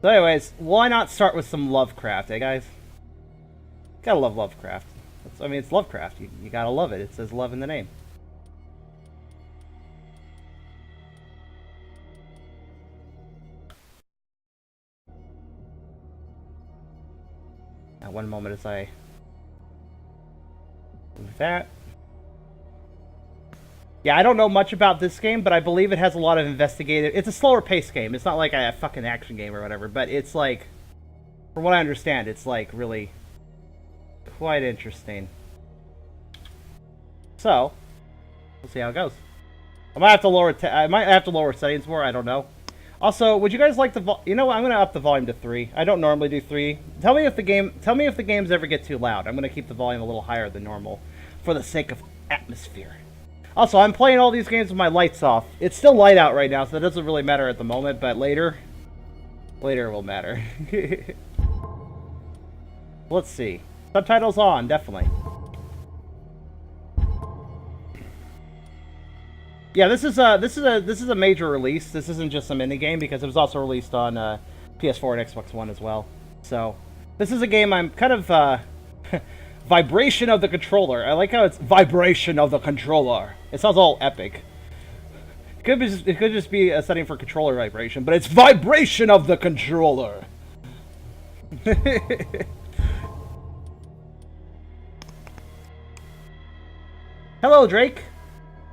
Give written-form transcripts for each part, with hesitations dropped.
So anyways, why not start with some Lovecraft, eh guys? Gotta love Lovecraft. I mean, it's Lovecraft. You gotta love it. It says love in the name. Now, one moment as I move that. Yeah, I don't know much about this game, but I believe it has a lot of investigative... It's a slower paced game. It's not like a fucking action game or whatever, but it's like... From what I understand, it's like really quite interesting. So, we'll see how it goes. I might have to lower settings more, I don't know. Also, would you guys like the you know what, I'm gonna up the volume to 3. I don't normally do 3. Tell me if the games ever get too loud. I'm gonna keep the volume a little higher than normal for the sake of atmosphere. Also, I'm playing all these games with my lights off. It's still light out right now, so it doesn't really matter at the moment, but later it will matter. Let's see. Subtitles on, definitely. Yeah, this is a major release. This isn't just some indie game because it was also released on PS4 and Xbox One as well. So, this is a game I'm kind of vibration of the controller. I like how it's vibration of the controller. It sounds all epic. It could just be a setting for controller vibration, but it's vibration of the controller. Hello, Drake.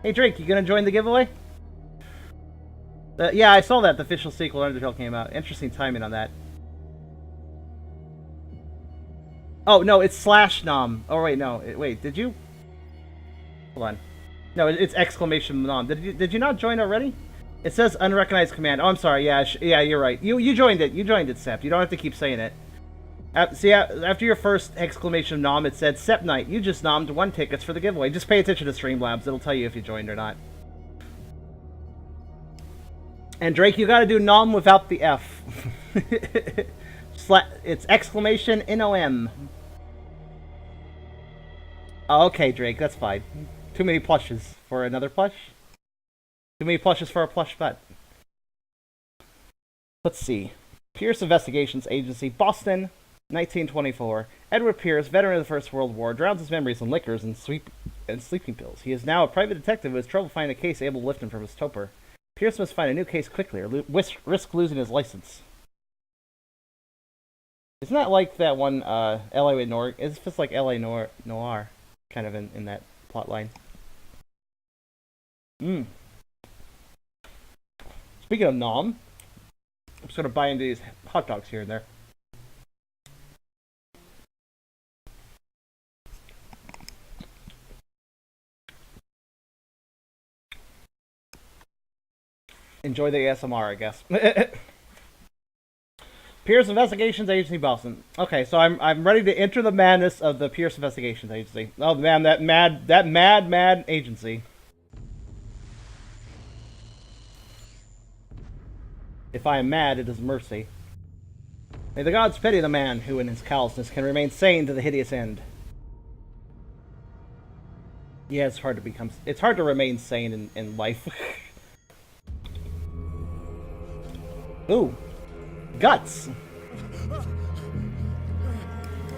Hey, Drake, you gonna join the giveaway? Yeah, I saw that the official sequel Undertale came out. Interesting timing on that. Oh, no, it's /nom. Oh, wait, no. Wait, did you? Hold on. No, it's exclamation nom. Did you not join already? It says unrecognized command. Oh, I'm sorry. Yeah, yeah, you're right. You joined it. You joined it, Sept. You don't have to keep saying it. See, after your first exclamation nom, it said, Sept Knight, you just nommed 1 tickets for the giveaway. Just pay attention to Streamlabs. It'll tell you if you joined or not. And Drake, you gotta do nom without the F. It's exclamation N-O-M. Oh, okay, Drake, that's fine. Too many plushes for another plush? Too many plushes for a plush butt. Let's see. Pierce Investigations Agency, Boston, 1924. Edward Pierce, veteran of the First World War, drowns his memories in liquors and sleeping pills. He is now a private detective who has trouble finding a case able to lift him from his torpor. Pierce must find a new case quickly or risk losing his license. Isn't that like that one, L.A. Noir? It's just like L.A. Noir, kind of in that plot line. Speaking of nom, I'm just going to buy into these hot dogs here and there. Enjoy the ASMR, I guess. Pierce Investigations Agency, Boston. Okay, so I'm ready to enter the madness of the Pierce Investigations Agency. Oh man, that mad agency. If I am mad, it is mercy. May the gods pity the man who, in his callousness, can remain sane to the hideous end. Yeah, it's hard to remain sane in life. Ooh. Guts!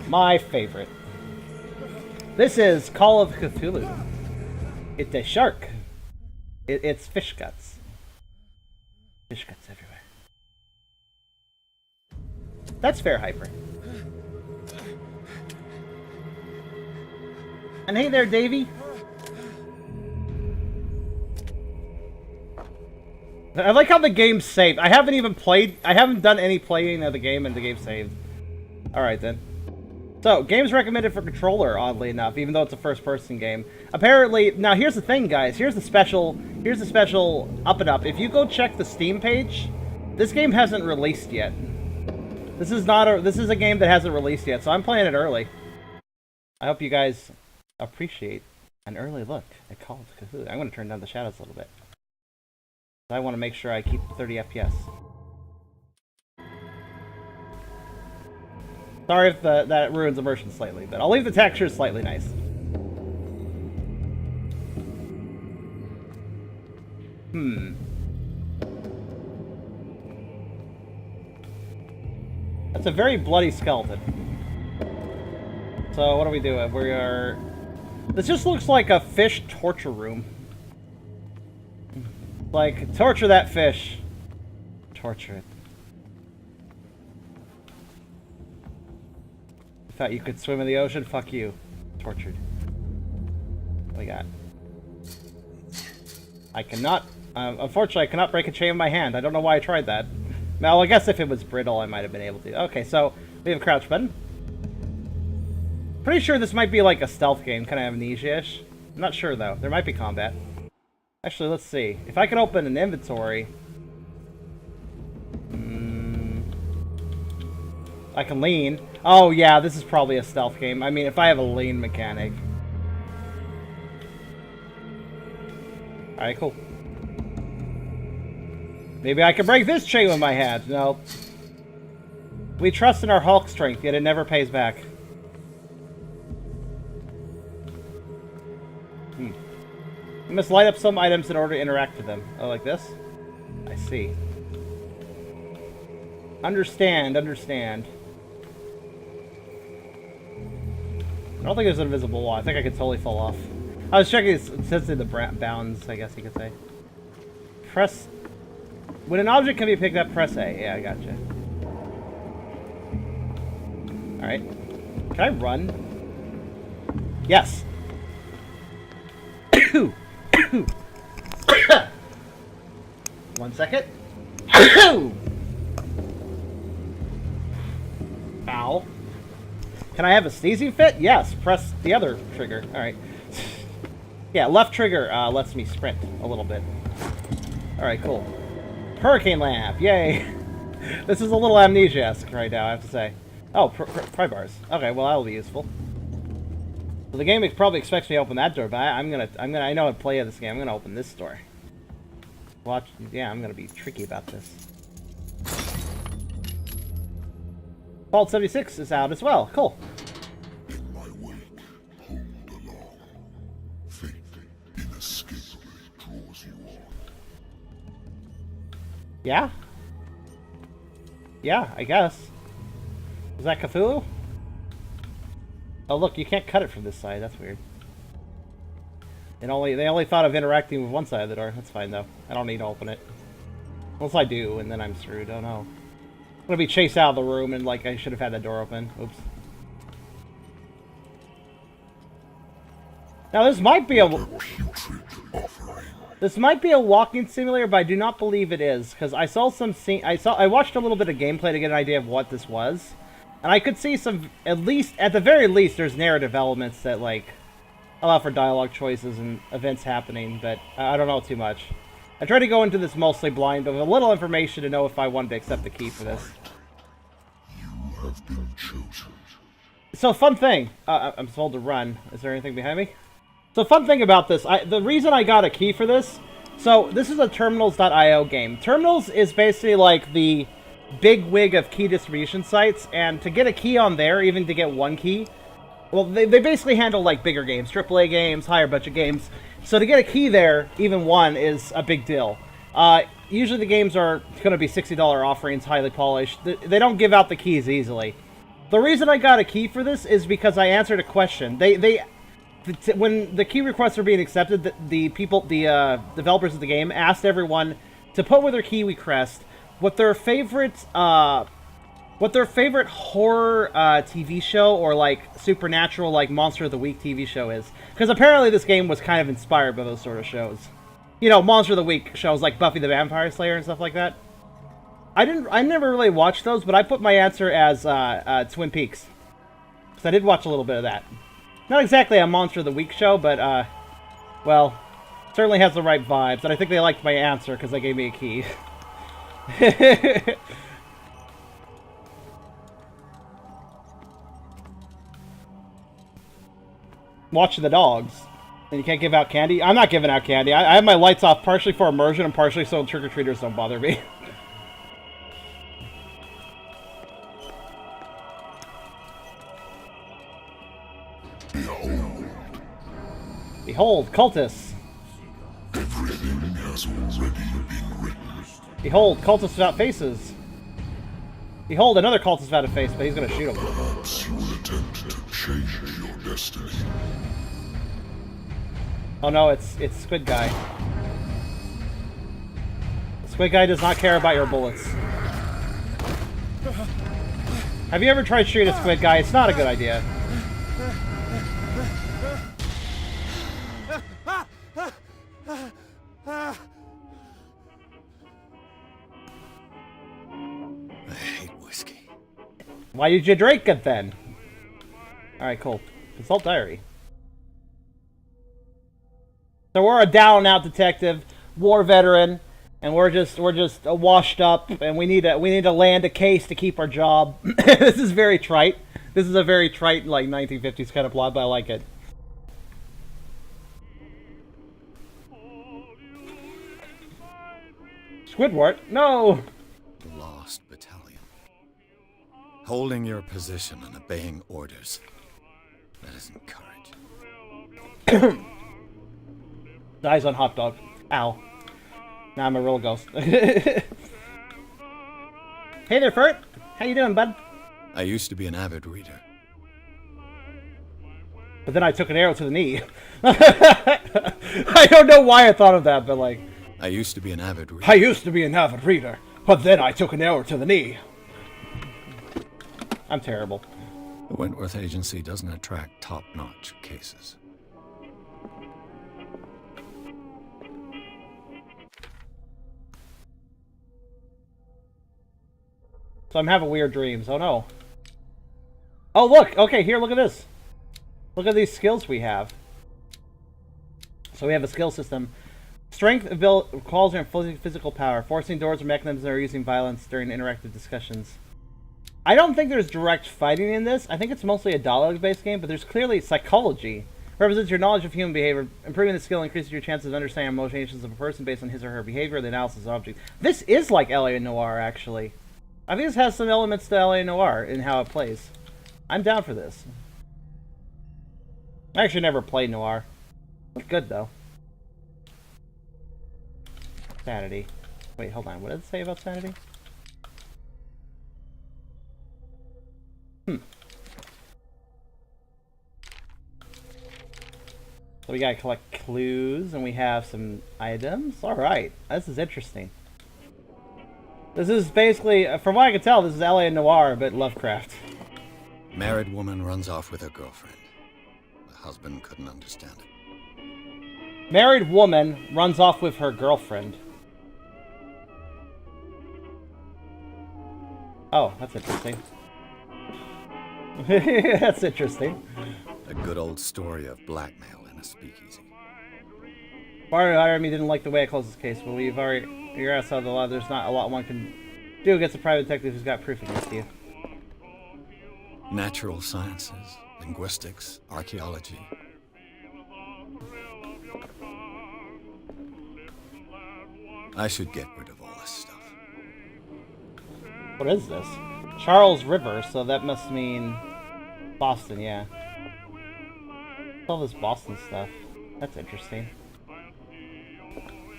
My favorite. This is Call of Cthulhu. It's a shark. It's fish guts. Fish guts everywhere. That's fair, Hyper. And hey there, Davey. I like how the game's saved. I haven't done any playing of the game and the game's saved. Alright then. So, game's recommended for controller, oddly enough, even though it's a first-person game. Apparently, now here's the thing, guys. Here's the special up and up. If you go check the Steam page, this game hasn't released yet. This is a game that hasn't released yet, so I'm playing it early. I hope you guys appreciate an early look at Call of Cthulhu. I'm going to turn down the shadows a little bit. I want to make sure I keep 30 FPS. Sorry if that ruins immersion slightly, but I'll leave the texture slightly nice. That's a very bloody skeleton. So what do we do? We are... This just looks like a fish torture room. Like, torture that fish. Torture it. You thought you could swim in the ocean? Fuck you. Tortured. What we got? I cannot... unfortunately, I cannot break a chain with my hand. I don't know why I tried that. Well, I guess if it was brittle, I might have been able to. Okay, so we have a crouch button. Pretty sure this might be like a stealth game, kind of amnesia-ish. I'm not sure, though. There might be combat. Actually, let's see. If I can open an inventory... I can lean. Oh, yeah, this is probably a stealth game. I mean, if I have a lean mechanic. Alright, cool. Maybe I can break this chain with my hand. No. We trust in our Hulk strength, yet it never pays back. You must light up some items in order to interact with them. Oh, like this? I see. Understand. I don't think there's an invisible wall. I think I could totally fall off. I was checking the bounds, I guess you could say. Press... When an object can be picked up, press A. Yeah, I gotcha. Alright. Can I run? Yes. 1 second. Ow. Can I have a sneezing fit? Yes. Press the other trigger. Alright. Yeah, left trigger lets me sprint a little bit. Alright, cool. Hurricane lamp. Yay. This is a little amnesia-esque right now, I have to say. Oh, pry bars. Okay, well, that'll be useful. So the game probably expects me to open that door, but I know how to play this game. I'm gonna open this door. Watch. Yeah, I'm gonna be tricky about this. Vault 76 is out as well. Cool. In my wake, hold along. Fate inescapably draws you on. Yeah? Yeah, I guess. Is that Cthulhu? Oh, look, you can't cut it from this side. That's weird. They only thought of interacting with one side of the door. That's fine, though. I don't need to open it. Unless I do, and then I'm screwed. Oh, no. I'm gonna be chased out of the room, and, like, I should have had the door open. Oops. Now, this might be a... This might be a walking simulator, but I do not believe it is, because I saw some scene... I watched a little bit of gameplay to get an idea of what this was. And I could see some, at the very least, there's narrative elements that, like, allow for dialogue choices and events happening, but I don't know too much. I tried to go into this mostly blind, but with a little information to know if I wanted to accept the key for this. You have been chosen. So, fun thing. I'm told to run. Is there anything behind me? So, fun thing about this. The reason I got a key for this, so this is a Terminals.io game. Terminals is basically like the big wig of key distribution sites, and to get a key on there, even to get one key, well, they basically handle, like, bigger games, AAA games, higher budget games. So to get a key there, even one, is a big deal. Usually the games are going to be $60 offerings, highly polished. They don't give out the keys easily. The reason I got a key for this is because I answered a question. When the key requests were being accepted, the developers of the game asked everyone to put with their key request what their favorite horror TV show or, like, supernatural, like, Monster of the Week TV show is. Because apparently this game was kind of inspired by those sort of shows. You know, Monster of the Week shows like Buffy the Vampire Slayer and stuff like that. I never really watched those, but I put my answer as Twin Peaks. Because I did watch a little bit of that. Not exactly a Monster of the Week show, but, well, certainly has the right vibes. And I think they liked my answer because they gave me a key. Watching the dogs. And you can't give out candy? I'm not giving out candy. I have my lights off partially for immersion and partially so trick-or-treaters don't bother me. Behold, cultists. Everything has already been written. Behold, cultists without faces. Behold, another cultist about to face, but he's gonna shoot him. Perhaps you will attempt to change your destiny. Oh no, it's Squid Guy. Squid Guy does not care about your bullets. Have you ever tried shooting a Squid Guy? It's not a good idea. I hate whiskey. Why did you drink it then? Alright, cool. Consult diary. So we're a down and out detective, war veteran, and we're just washed up, and we need to land a case to keep our job. This is very trite. This is a very trite, like 1950s kind of plot, but I like it. Squidward? No. Lost battalion. Holding your position and obeying orders. That isn't courage. Dies on hot dog. Ow. Now I'm a real ghost. Hey there, Furt. How you doing, bud? I used to be an avid reader. But then I took an arrow to the knee. I don't know why I thought of that, but like... I used to be an avid reader. I used to be an avid reader, but then I took an arrow to the knee. I'm terrible. The Wentworth Agency doesn't attract top-notch cases. So I'm having weird dreams. Oh no. Oh look! Okay, here, look at this. Look at these skills we have. So we have a skill system. Strength, quality, and physical power. Forcing doors or mechanisms or using violence during interactive discussions. I don't think there's direct fighting in this. I think it's mostly a dialogue-based game, but there's clearly psychology. Represents your knowledge of human behavior. Improving the skill increases your chances of understanding emotions of a person based on his or her behavior, the analysis of objects. This is like L.A. Noire, actually. I think this has some elements to L.A. Noire in how it plays. I'm down for this. I actually never played Noir. It's good, though. Sanity. Wait, hold on. What did it say about sanity? So we gotta collect clues, and we have some items. Alright, this is interesting. This is basically, from what I can tell, this is L.A. Noire, but Lovecraft. Married woman runs off with her girlfriend. The husband couldn't understand it. Married woman runs off with her girlfriend. Oh, that's interesting. That's interesting. A good old story of blackmail in a speakeasy. Barney hired me didn't like the way I closed this case, but you're outside the law. There's not a lot one can do against a private detective who's got proof against you. Natural sciences, linguistics, archaeology. I should get rid of all this stuff. What is this? Charles River, so that must mean Boston, yeah. All this Boston stuff. That's interesting.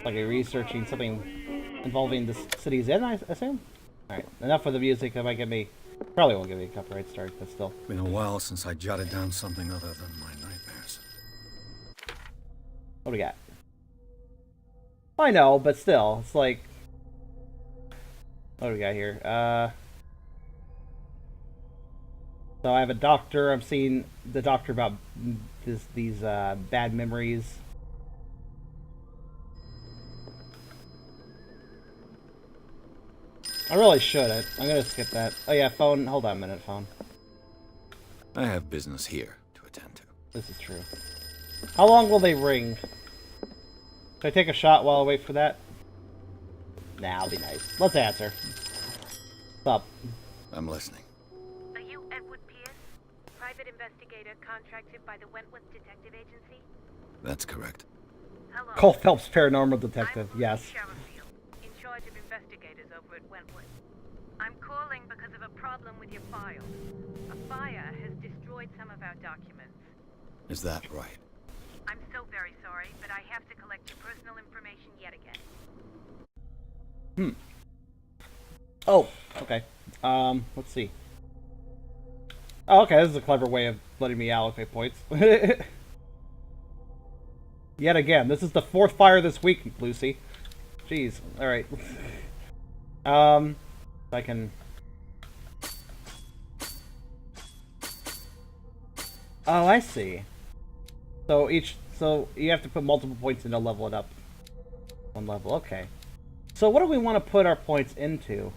Like a researching something involving the city's in, I assume? Alright, enough with the music. That might get me... Probably won't give me a copyright strike, but still. Been a while since I jotted down something other than my nightmares. What do we got? I know, but still, it's like... What do we got here? So I have a doctor. I'm seeing the doctor about these bad memories. I really shouldn't. I'm gonna skip that. Oh yeah, phone. Hold on a minute, phone. I have business here to attend to. This is true. How long will they ring? Should I take a shot while I wait for that? Nah, I'll be nice. Let's answer. What's up? I'm listening. Are you Edward Pierce, private investigator contracted by the Wentworth Detective Agency? That's correct. Hello. Cole Phelps, paranormal detective. I'm Yes. Sherifield, in charge of investigators over at Wentworth. I'm calling because of a problem with your file. A fire has destroyed some of our documents. Is that right? I'm so very sorry, but I have to collect your personal information yet again. Oh, Okay. Let's see. Oh, okay, this is a clever way of letting me allocate points. Yet again, this is the 4th fire this week, Lucy. Jeez. Alright. If I can... Oh, I see. So you have to put multiple points in to level it up. One level, okay. So what do we want to put our points into?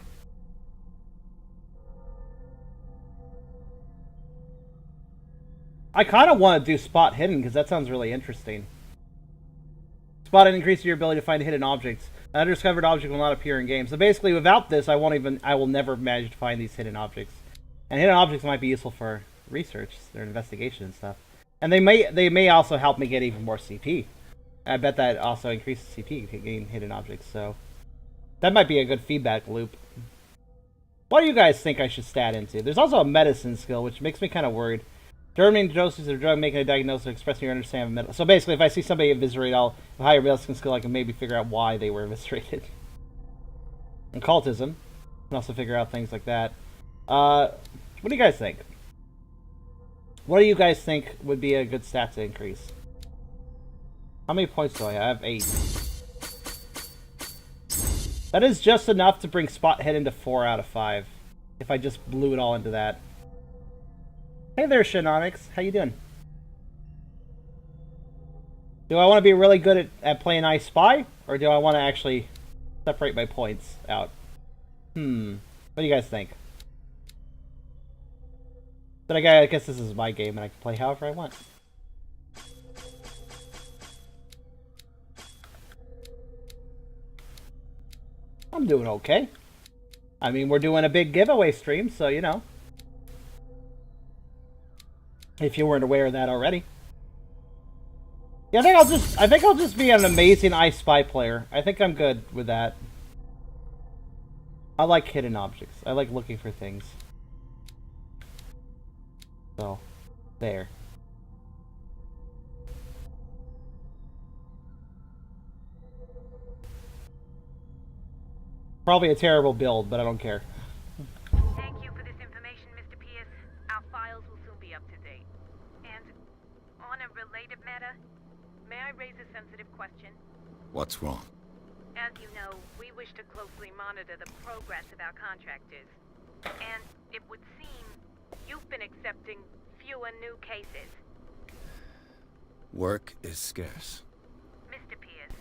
I kind of want to do spot hidden because that sounds really interesting. Spot hidden increases your ability to find hidden objects. An undiscovered object will not appear in game. So basically, without this, I will never manage to find these hidden objects. And hidden objects might be useful for research, their investigation and stuff. And they may also help me get even more CP. I bet that also increases CP getting hidden objects. So that might be a good feedback loop. What do you guys think I should stat into? There's also a medicine skill, which makes me kind of worried. Determining doses of drug, making a diagnosis, expressing your understanding of medical. So basically, if I see somebody eviscerate, I'll have a higher medicine skill. I can maybe figure out why they were eviscerated. Occultism, can also figure out things like that. What do you guys think? What do you guys think would be a good stat to increase? How many points do I have? I have 8. That is just enough to bring spot hidden to 4 out of 5. If I just blew it all into that. Hey there, Shenonix. How you doing? Do I want to be really good at playing I Spy? Or do I want to actually separate my points out? What do you guys think? But I guess this is my game and I can play however I want. I'm doing okay. I mean, we're doing a big giveaway stream, so you know. If you weren't aware of that already. Yeah, I think I'll just be an amazing I Spy player. I think I'm good with that. I like hidden objects. I like looking for things. So, there. Probably a terrible build, but I don't care. Thank you for this information, Mr. Pierce. Our files will soon be up to date. And on a related matter, may I raise a sensitive question? What's wrong? As you know, we wish to closely monitor the progress of our contractors. And it would seem you've been accepting fewer new cases. Work is scarce. Mr. Pierce,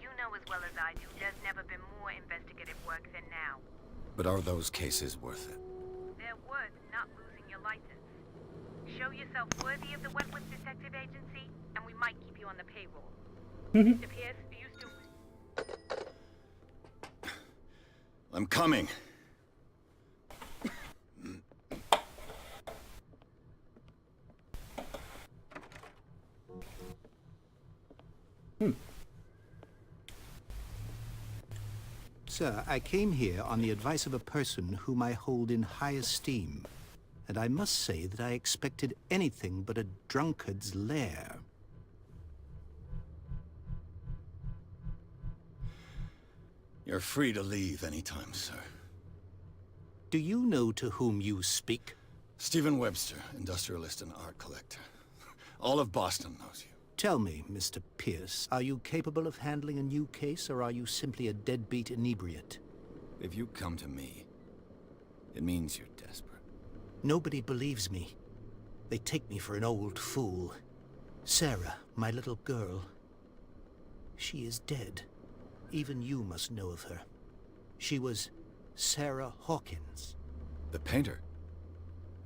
you know as well as I do, there's never been more investigative work than now. But are those cases worth it? They're worth not losing your license. Show yourself worthy of the Wentworth Detective Agency, and we might keep you on the payroll. Mr. Pierce, are you still... I'm coming. Sir, I came here on the advice of a person whom I hold in high esteem, and I must say that I expected anything but a drunkard's lair. You're free to leave anytime, sir. Do you know to whom you speak? Stephen Webster, industrialist and art collector. All of Boston knows you. Tell me, Mr. Pierce, are you capable of handling a new case, or are you simply a deadbeat inebriate? If you come to me, it means you're desperate. Nobody believes me. They take me for an old fool. Sarah, my little girl, she is dead. Even you must know of her. She was Sarah Hawkins. The painter?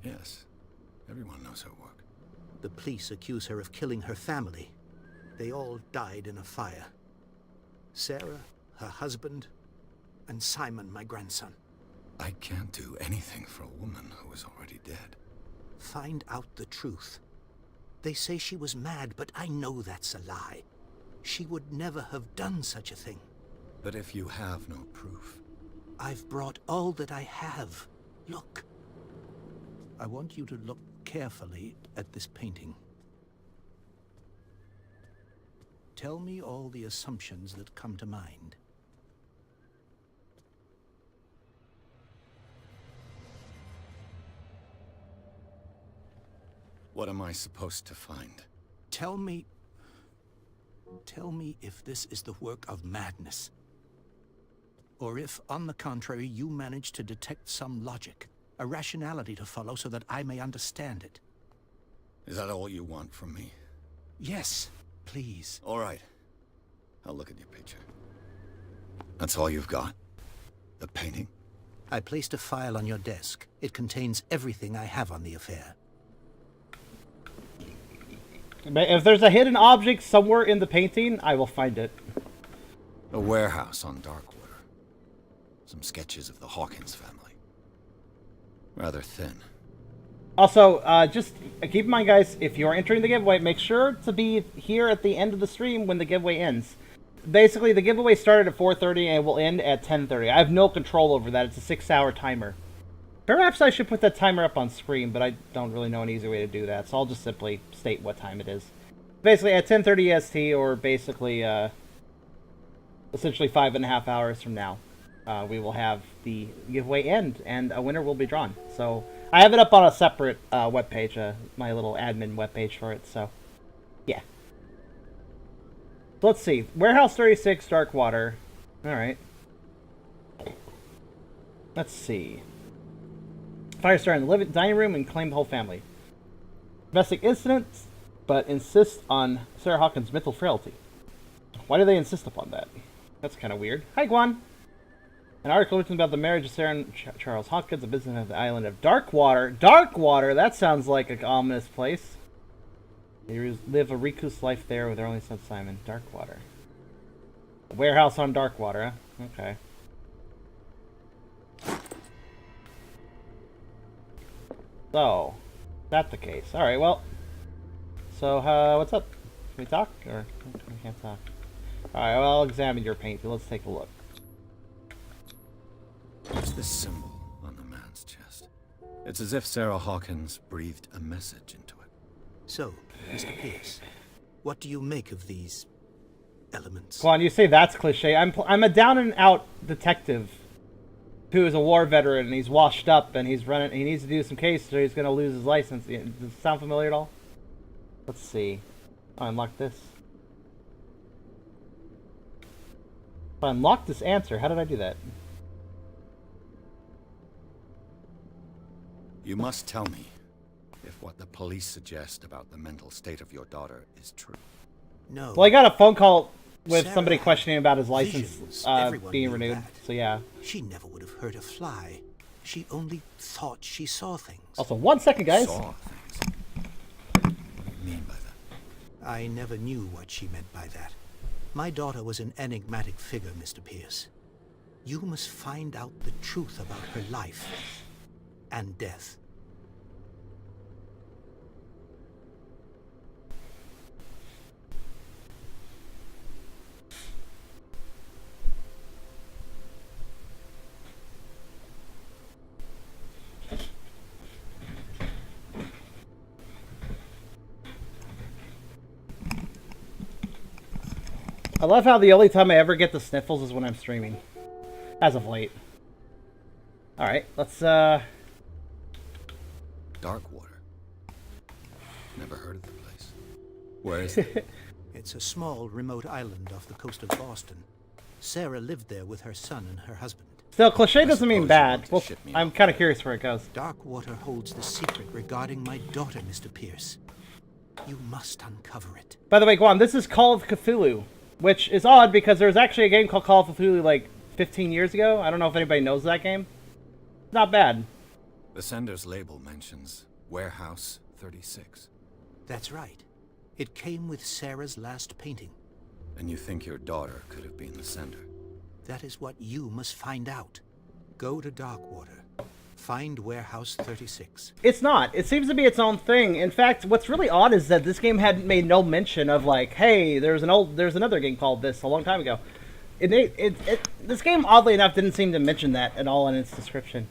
Yes. Everyone knows her work. The police accuse her of killing her family. They all died in a fire. Sarah, her husband, and Simon, my grandson. I can't do anything for a woman who is already dead. Find out the truth. They say she was mad, but I know that's a lie. She would never have done such a thing. But if you have no proof... I've brought all that I have. Look. I want you to look carefully at this painting. Tell me all the assumptions that come to mind. What am I supposed to find? Tell me if this is the work of madness. Or if, on the contrary, you manage to detect some logic, a rationality to follow so that I may understand it. Is that all you want from me? Yes, please. All right. I'll look at your picture. That's all you've got? The painting? I placed a file on your desk. It contains everything I have on the affair. If there's a hidden object somewhere in the painting, I will find it. A warehouse on Darkwater. Some sketches of the Hawkins family. Rather thin. Also, just keep in mind, guys, if you are entering the giveaway, make sure to be here at the end of the stream when the giveaway ends. Basically, the giveaway started at 4:30 and will end at 10:30. I have no control over that. It's a 6-hour timer. Perhaps I should put that timer up on screen, but I don't really know an easy way to do that, so I'll just simply state what time it is. Basically, at 10:30 EST, or basically, essentially 5.5 hours from now, we will have the giveaway end, and a winner will be drawn. So, I have it up on a separate webpage, my little admin webpage for it, so, yeah. So let's see. Warehouse 36, Darkwater. Alright. Let's see. Fire started in the dining room and claimed the whole family. Domestic incidents, but insist on Sarah Hawkins' mental frailty. Why do they insist upon that? That's kind of weird. Hi, Guan! An article written about the marriage of Sarah and Charles Hawkins, a business of the island of Darkwater. Darkwater? That sounds like an ominous place. They live a recluse life there with their only son Simon. Darkwater. A warehouse on Darkwater, huh? Okay. So, that's the case. Alright, well. So, what's up? Can we talk? Or we can't talk? Alright, well, I'll examine your painting. Let's take a look. What's this symbol on the man's chest? It's as if Sarah Hawkins breathed a message into it. So, Mr. Pierce, what do you make of these elements? Go on, you say that's cliche. I'm a down-and-out detective who is a war veteran, and he's washed up, and he's running. He needs to do some cases, or he's going to lose his license. Does it sound familiar at all? Let's see. Oh, unlock this. If I unlock this answer, how did I do that? You must tell me if what the police suggest about the mental state of your daughter is true. No. Well, I got a phone call with Sarah somebody questioning about his license visions. Everyone being knew renewed. that. So yeah. She never would have hurt a fly. She only thought she saw things. Also, 1 second, guys. Saw things. What do you mean by that? I never knew what she meant by that. My daughter was an enigmatic figure, Mr. Pierce. You must find out the truth about her life and death. I love how the only time I ever get the sniffles is when I'm streaming. As of late. Alright, let's, Darkwater. Never heard of the place. Where is it? It's a small, remote island off the coast of Boston. Sarah lived there with her son and her husband. Still, cliche doesn't mean suppose you bad. want to Well, ship me I'm off. kind of curious where it goes. Darkwater holds the secret regarding my daughter, Mr. Pierce. You must uncover it. By the way, Guan, this is Call of Cthulhu. Which is odd because there was actually a game called Call of Cthulhu like 15 years ago. I don't know if anybody knows that game. It's not bad. The sender's label mentions Warehouse 36. That's right. It came with Sarah's last painting. And you think your daughter could have been the sender? That is what you must find out. Go to Darkwater. Find Warehouse 36. It's not. It seems to be its own thing. In fact, what's really odd is that this game had made no mention of like, hey, there's another game called this a long time ago. This game, oddly enough, didn't seem to mention that at all in its description.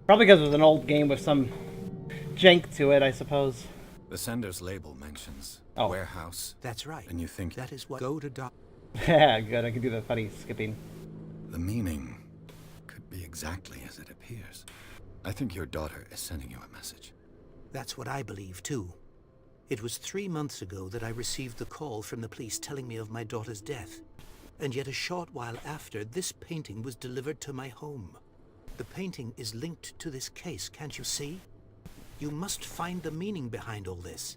Probably because it was an old game with some jank to it, I suppose. The sender's label mentions Oh. Warehouse. That's right. And you think That is what... Go to Dark... Yeah, good. I can do the funny skipping. the meaning could be exactly as it appears. I think your daughter is sending you a message. That's what I believe, too. It was 3 months ago that I received the call from the police telling me of my daughter's death. And yet a short while after, this painting was delivered to my home. The painting is linked to this case, can't you see? You must find the meaning behind all this.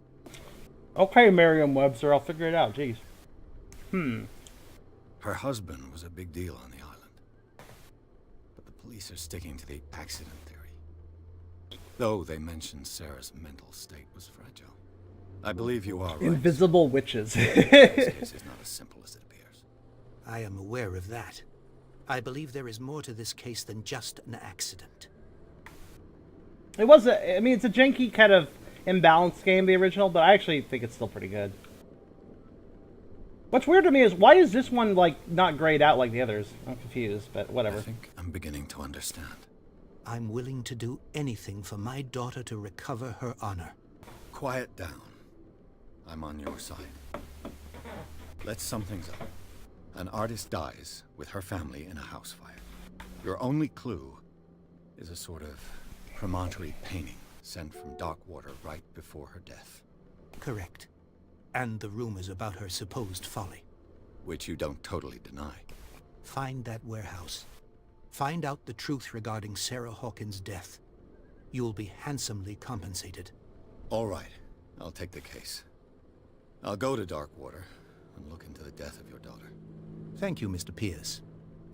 Okay, Merriam-Webster, I'll figure it out. Jeez. Her husband was a big deal on the island. But the police are sticking to the accident theory. Though they mentioned Sarah's mental state was fragile. I believe you are right. Invisible witches. This case is not as simple as it appears. I am aware of that. I believe there is more to this case than just an accident. It was I mean, it's a janky kind of imbalanced game, the original, but I actually think it's still pretty good. What's weird to me is, why is this one, like, not grayed out like the others? I'm confused, but whatever. I think I'm beginning to understand. I'm willing to do anything for my daughter to recover her honor. Quiet down. I'm on your side. Let's sum things up. An artist dies with her family in a house fire. Your only clue is a sort of promontory painting sent from Darkwater right before her death. Correct. And the rumors about her supposed folly. Which you don't totally deny. Find that warehouse. Find out the truth regarding Sarah Hawkins' death. You'll be handsomely compensated. All right, I'll take the case. I'll go to Darkwater and look into the death of your daughter. Thank you, Mr. Pierce.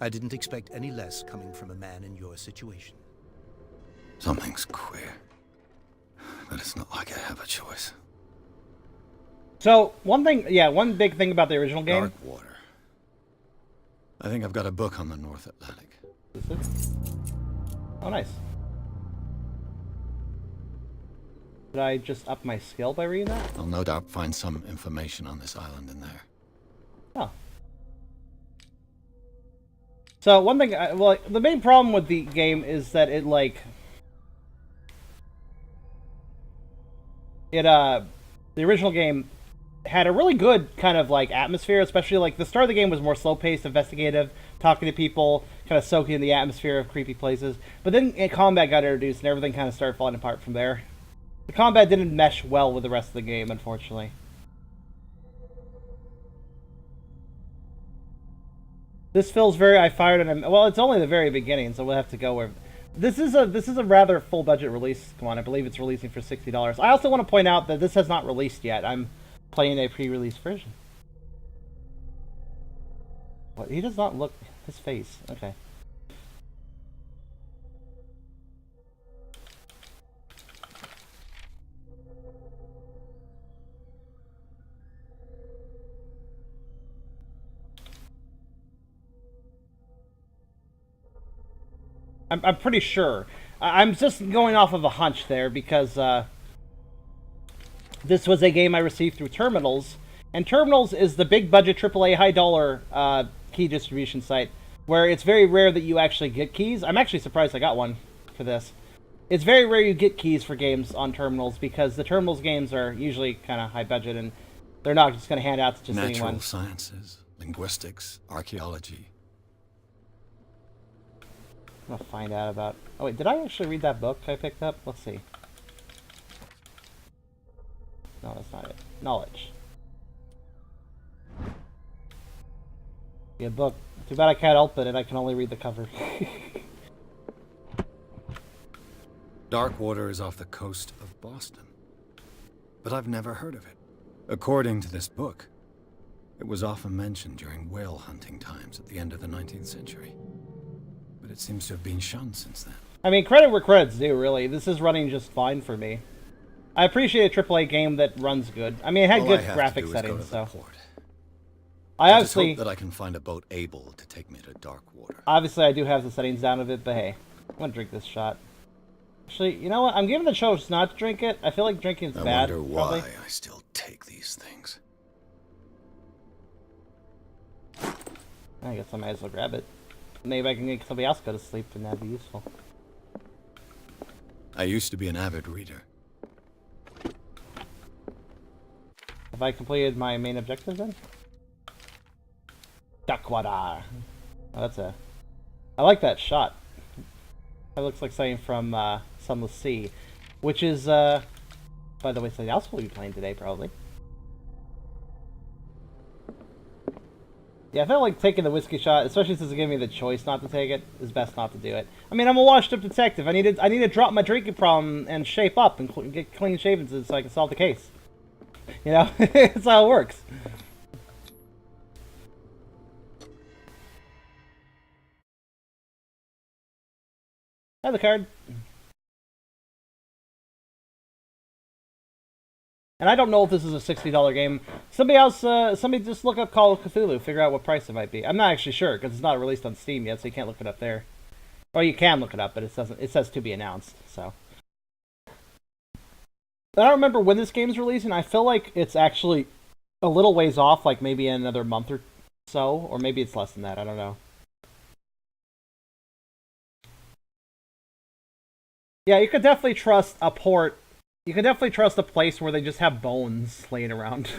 I didn't expect any less coming from a man in your situation. Something's queer. But it's not like I have a choice. So, one big thing about the original game... Darkwater. I think I've got a book on the North Atlantic. Is it? Oh, nice. Did I just up my skill by reading that? I'll no doubt find some information on this island in there. Oh. So, one thing... well, the main problem with the game is that it, like... The original game had a really good kind of, like, atmosphere, especially, like, the start of the game was more slow-paced, investigative, talking to people, kind of soaking in the atmosphere of creepy places. But then combat got introduced, and everything kind of started falling apart from there. The combat didn't mesh well with the rest of the game, unfortunately. This feels very, I fired on him. Well, it's only the very beginning, so we'll have to go where... This is a rather full budget release. Come on, I believe it's releasing for $60. I also want to point out that this has not released yet. I'm playing a pre-release version. What? He does not look... His face. Okay. I'm pretty sure. I'm just going off of a hunch there because this was a game I received through Terminals, and Terminals is the big budget AAA high dollar key distribution site where it's very rare that you actually get keys. I'm actually surprised I got one for this. It's very rare you get keys for games on Terminals because the Terminals games are usually kind of high budget and they're not just going to hand out to just anyone. Natural sciences, linguistics, archaeology. I'm gonna find out about... Oh wait, did I actually read that book I picked up? Let's see. No, that's not it. Knowledge. Yeah, book. Too bad I can't open it. I can only read the cover. Darkwater is off the coast of Boston. But I've never heard of it. According to this book, it was often mentioned during whale hunting times at the end of the 19th century. But it seems to have been shunned since then. I mean, credit where credit's due, really. This is running just fine for me. I appreciate a AAA game that runs good. I mean, it had good graphic settings, so... I obviously just hope that I can find a boat able to take me to Darkwater. Obviously, I do have the settings down a bit, but hey, I'm gonna drink this shot. Actually, you know what? I'm giving the choice not to drink it. I feel like drinking is bad. I wonder why I still take these things. I guess I might as well grab it. Maybe I can make somebody else go to sleep, and that'd be useful. I used to be an avid reader. Have I completed my main objective then? Darkwater. Oh, that's a... I like that shot. That looks like something from Sunless Sea. Which is, By the way, something else we'll be playing today, probably. Yeah, I felt like taking the whiskey shot, especially since it gave me the choice not to take it, is best not to do it. I mean, I'm a washed-up detective. I need to drop my drinking problem and shape up and get clean shaven so I can solve the case. You know, that's how it works. Hi, the card. And I don't know if this is a $60 game. Somebody just look up Call of Cthulhu, figure out what price it might be. I'm not actually sure because it's not released on Steam yet, so you can't look it up there. Or you can look it up, but it doesn't. It says to be announced. So I don't remember when this game's releasing. I feel like it's actually a little ways off, like maybe in another month or so, or maybe it's less than that. I don't know. Yeah, you could definitely trust a port. You can definitely trust a place where they just have bones laying around.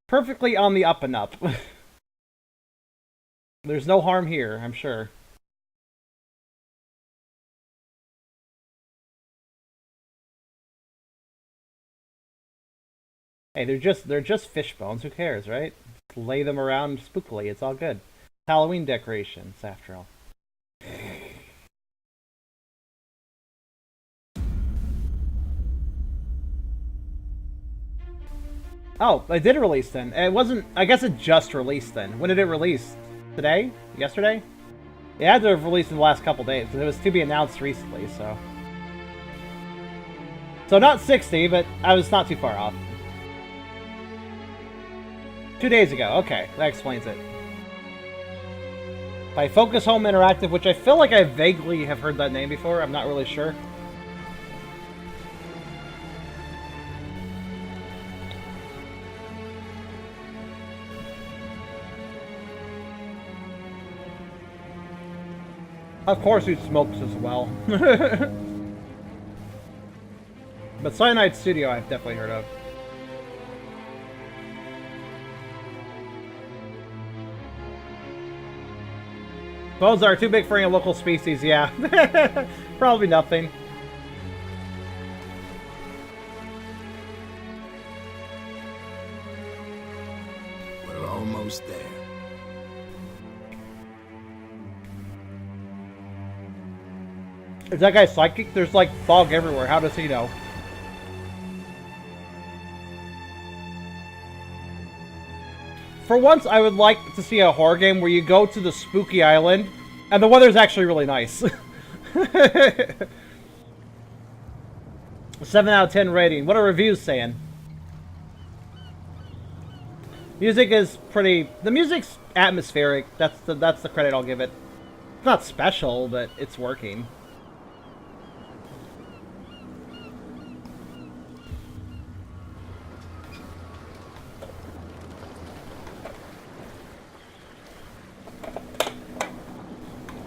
Perfectly on the up and up. There's no harm here, I'm sure. Hey, they're just fish bones. Who cares, right? Lay them around spookily. It's all good. Halloween decorations, after all. Oh, it did release then. It wasn't... I guess it just released then. When did it release? Today? Yesterday? It had to have released in the last couple days, because it was to be announced recently, so... So not 60, but I was not too far off. 2 days ago. Okay, that explains it. By Focus Home Interactive, which I feel like I vaguely have heard that name before. I'm not really sure. Of course he smokes as well. But Cyanide Studio I've definitely heard of. Bones are too big for any local species, yeah. Probably nothing. We're almost there. Is that guy psychic? There's like fog everywhere. How does he know? For once, I would like to see a horror game where you go to the spooky island, and the weather's actually really nice. 7 out of 10 rating. What are reviews saying? Music is pretty... The music's atmospheric. That's the credit I'll give it. It's not special, but it's working.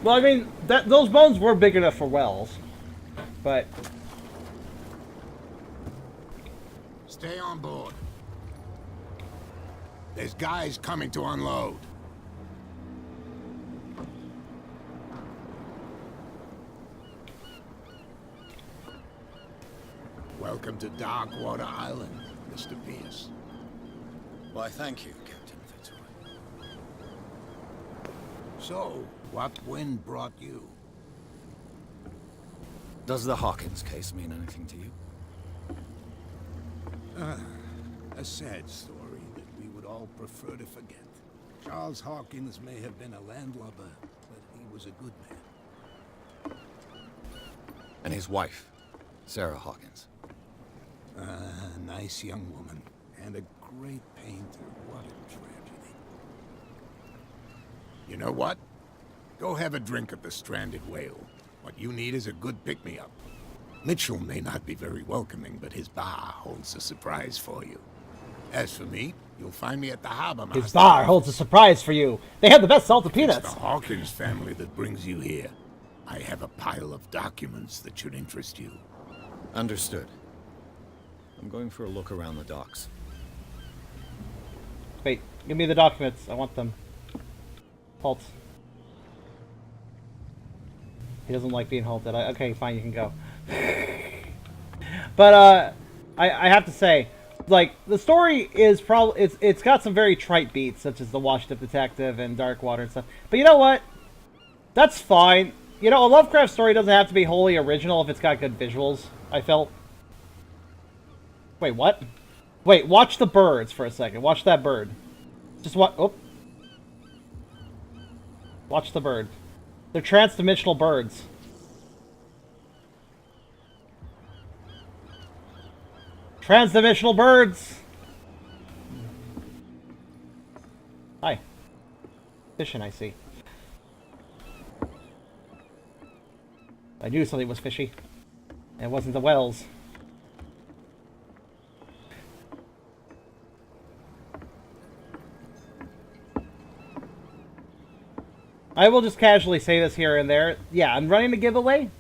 Well, I mean, those bones were big enough for wells, but... Stay on board. There's guys coming to unload. Welcome to Darkwater Island, Mr. Pierce. Why, thank you, Captain Fitzroy. So, what wind brought you? Does the Hawkins case mean anything to you? A sad story that we would all prefer to forget. Charles Hawkins may have been a landlubber, but he was a good man. And his wife, Sarah Hawkins. A nice young woman, and a great painter. What a tragedy. You know what? Go have a drink at the Stranded Whale. What you need is a good pick-me-up. Mitchell may not be very welcoming, but his bar holds a surprise for you. As for me, you'll find me at the Harbor Master. His bar holds a surprise for you. They have the best salted peanuts. It's the Hawkins family that brings you here. I have a pile of documents that should interest you. Understood. I'm going for a look around the docks. Wait, give me the documents. I want them. Halt. He doesn't like being halted. Okay, fine, you can go. But, I have to say, like, the story is probably... It's got some very trite beats, such as the Washed Up Detective and Dark Water and stuff. But you know what? That's fine. You know, a Lovecraft story doesn't have to be wholly original if it's got good visuals, I felt. Wait, what? Wait, watch the birds for a second. Watch that bird. Just what? Oh. Watch the bird. They're trans-dimensional birds. Trans-dimensional birds! Hi. Fishing, I see. I knew something was fishy. It wasn't the whales. I will just casually say this here and there. Yeah, I'm running a giveaway.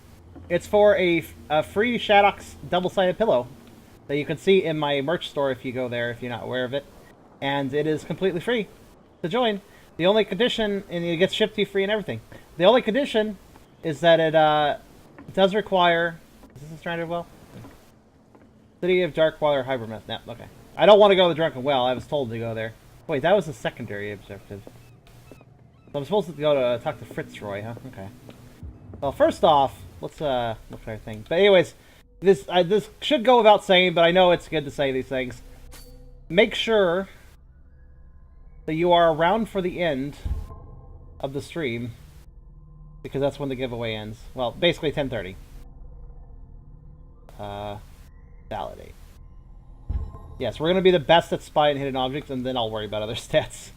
It's for a free Shaddox double-sided pillow that you can see in my merch store if you go there, if you're not aware of it. And it is completely free to join. The only condition, and it gets shipped to you free and everything. The only condition is that it does require... Is this a stranded well? City of Darkwater Hibernate. No, okay. I don't want to go to the Drunken Well. I was told to go there. Wait, that was a secondary objective. So I'm supposed to go to talk to Fitzroy, huh? Okay. Well, first off, let's look at our thing. But anyways, this should go without saying, but I know it's good to say these things. Make sure that you are around for the end of the stream, because that's when the giveaway ends. Well, basically 10:30. Validate. Yes, we're gonna be the best at spy and hidden objects, and then I'll worry about other stats.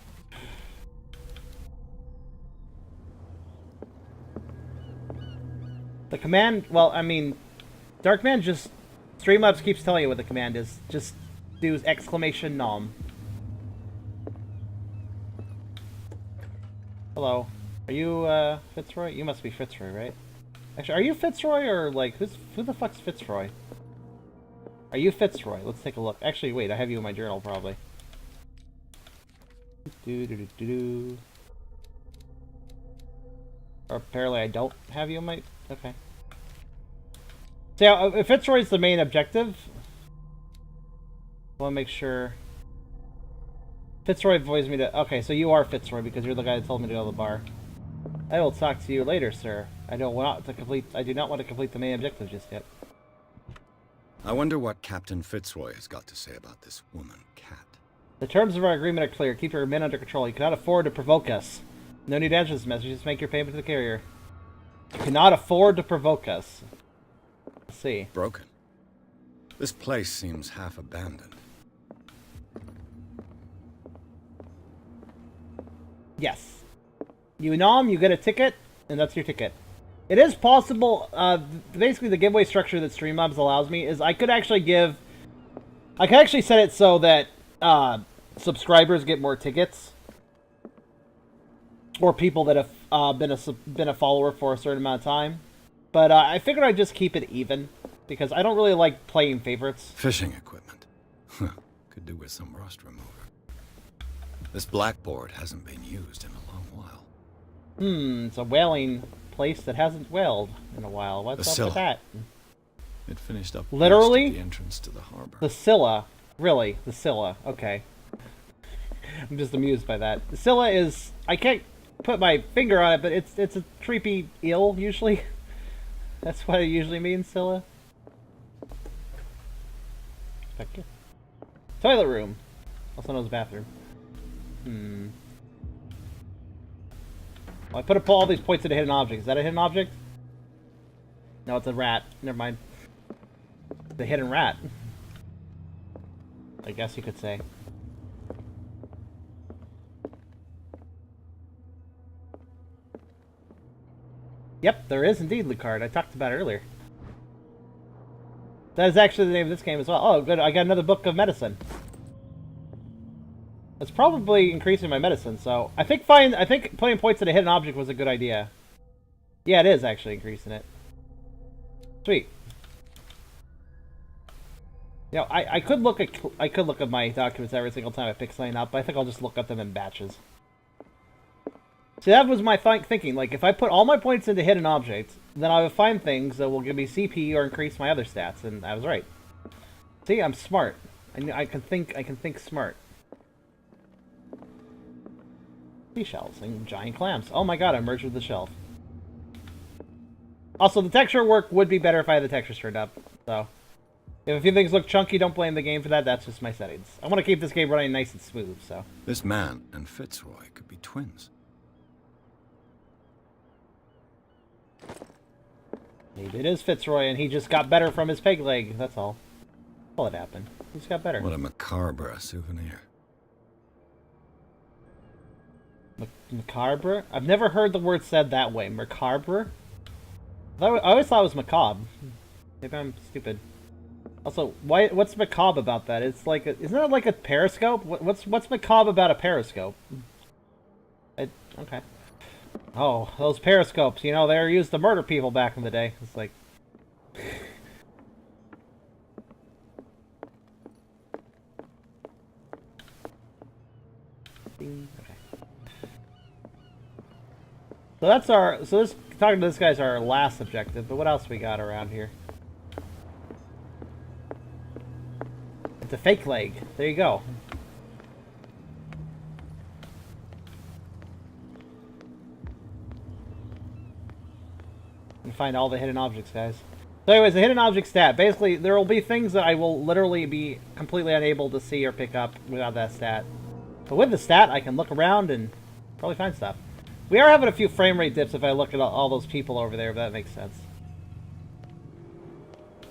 The command, well, I mean, Darkman just... Streamlabs keeps telling you what the command is. Just do exclamation nom. Hello. Are you, Fitzroy? You must be Fitzroy, right? Actually, are you Fitzroy, or, like, who the fuck's Fitzroy? Are you Fitzroy? Let's take a look. Actually, wait, I have you in my journal, probably. Or apparently I don't have you in my... Okay. So yeah, if Fitzroy's the main objective, I want to make sure... Fitzroy voiced me to... Okay, so you are Fitzroy because you're the guy that told me to go to the bar. I will talk to you later, sir. I do not want to complete the main objective just yet. I wonder what Captain Fitzroy has got to say about this woman, Cat. The terms of our agreement are clear. Keep your men under control. You cannot afford to provoke us. No need to answer this message. Just make your payment to the carrier. You cannot afford to provoke us. Let's see. Broken. This place seems half abandoned. Yes. You nom, you get a ticket, and that's your ticket. It is possible, basically the giveaway structure that Streamlabs allows me is I could actually set it so that subscribers get more tickets. Or people that have been a follower for a certain amount of time. But I figured I'd just keep it even, because I don't really like playing favorites. Fishing equipment. Could do with some rust remover. This blackboard hasn't been used in a long while. It's a whaling place that hasn't whaled in a while. What's up with that? It finished up literally at the entrance to the harbor. The Scylla. Really? The Scylla. Okay. I'm just amused by that. The Scylla is... I can't put my finger on it, but it's a creepy eel, usually. That's what it usually means, Scylla. Thank you. Toilet room. Also known as bathroom. Well, I put all these points into hidden objects. Is that a hidden object? No, it's a rat. Never mind. The hidden rat. I guess you could say. Yep, there is indeed Lucard. I talked about it earlier. That is actually the name of this game as well. Oh, good. I got another book of medicine. It's probably increasing my medicine, so I think putting points in a hidden object was a good idea. Yeah, it is actually increasing it. Sweet. You know, I could look at my documents every single time I pick something up, but I think I'll just look at them in batches. See, that was my thinking. Like, if I put all my points into hidden objects, then I would find things that will give me CP or increase my other stats, and I was right. See, I'm smart. I can think smart. Seashells and giant clams. Oh my god, I merged with the shelf. Also, the texture work would be better if I had the textures turned up. So, if a few things look chunky, don't blame the game for that. That's just my settings. I want to keep this game running nice and smooth, so. This man and Fitzroy could be twins. Maybe it is Fitzroy, and he just got better from his peg leg. That's all. That's all that happened. He just got better. What a macabre souvenir. Macabre? I've never heard the word said that way. Macabre? I always thought it was macabre. Maybe I'm stupid. Also, what's macabre about that? It's like, isn't that like a periscope? What's macabre about a periscope? Okay. Oh, those periscopes. You know, they were used to murder people back in the day. It's like. Okay. So that's our. So this talking to this guy's our last objective. But what else we got around here? It's a fake leg. There you go. And find all the hidden objects, guys. So anyways, the hidden object stat. Basically, there will be things that I will literally be completely unable to see or pick up without that stat. But with the stat, I can look around and probably find stuff. We are having a few frame rate dips if I look at all those people over there, if that makes sense.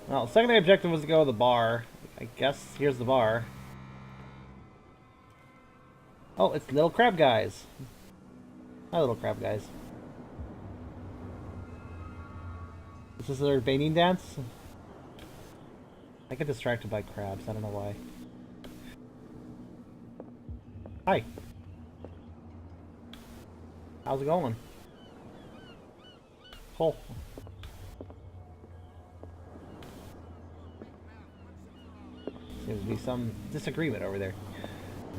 Well, the secondary objective was to go to the bar. I guess here's the bar. Oh, it's little crab guys. Hi, little crab guys. Is this their baiting dance? I get distracted by crabs. I don't know why. Hi. How's it going? Cool. Seems to be some disagreement over there.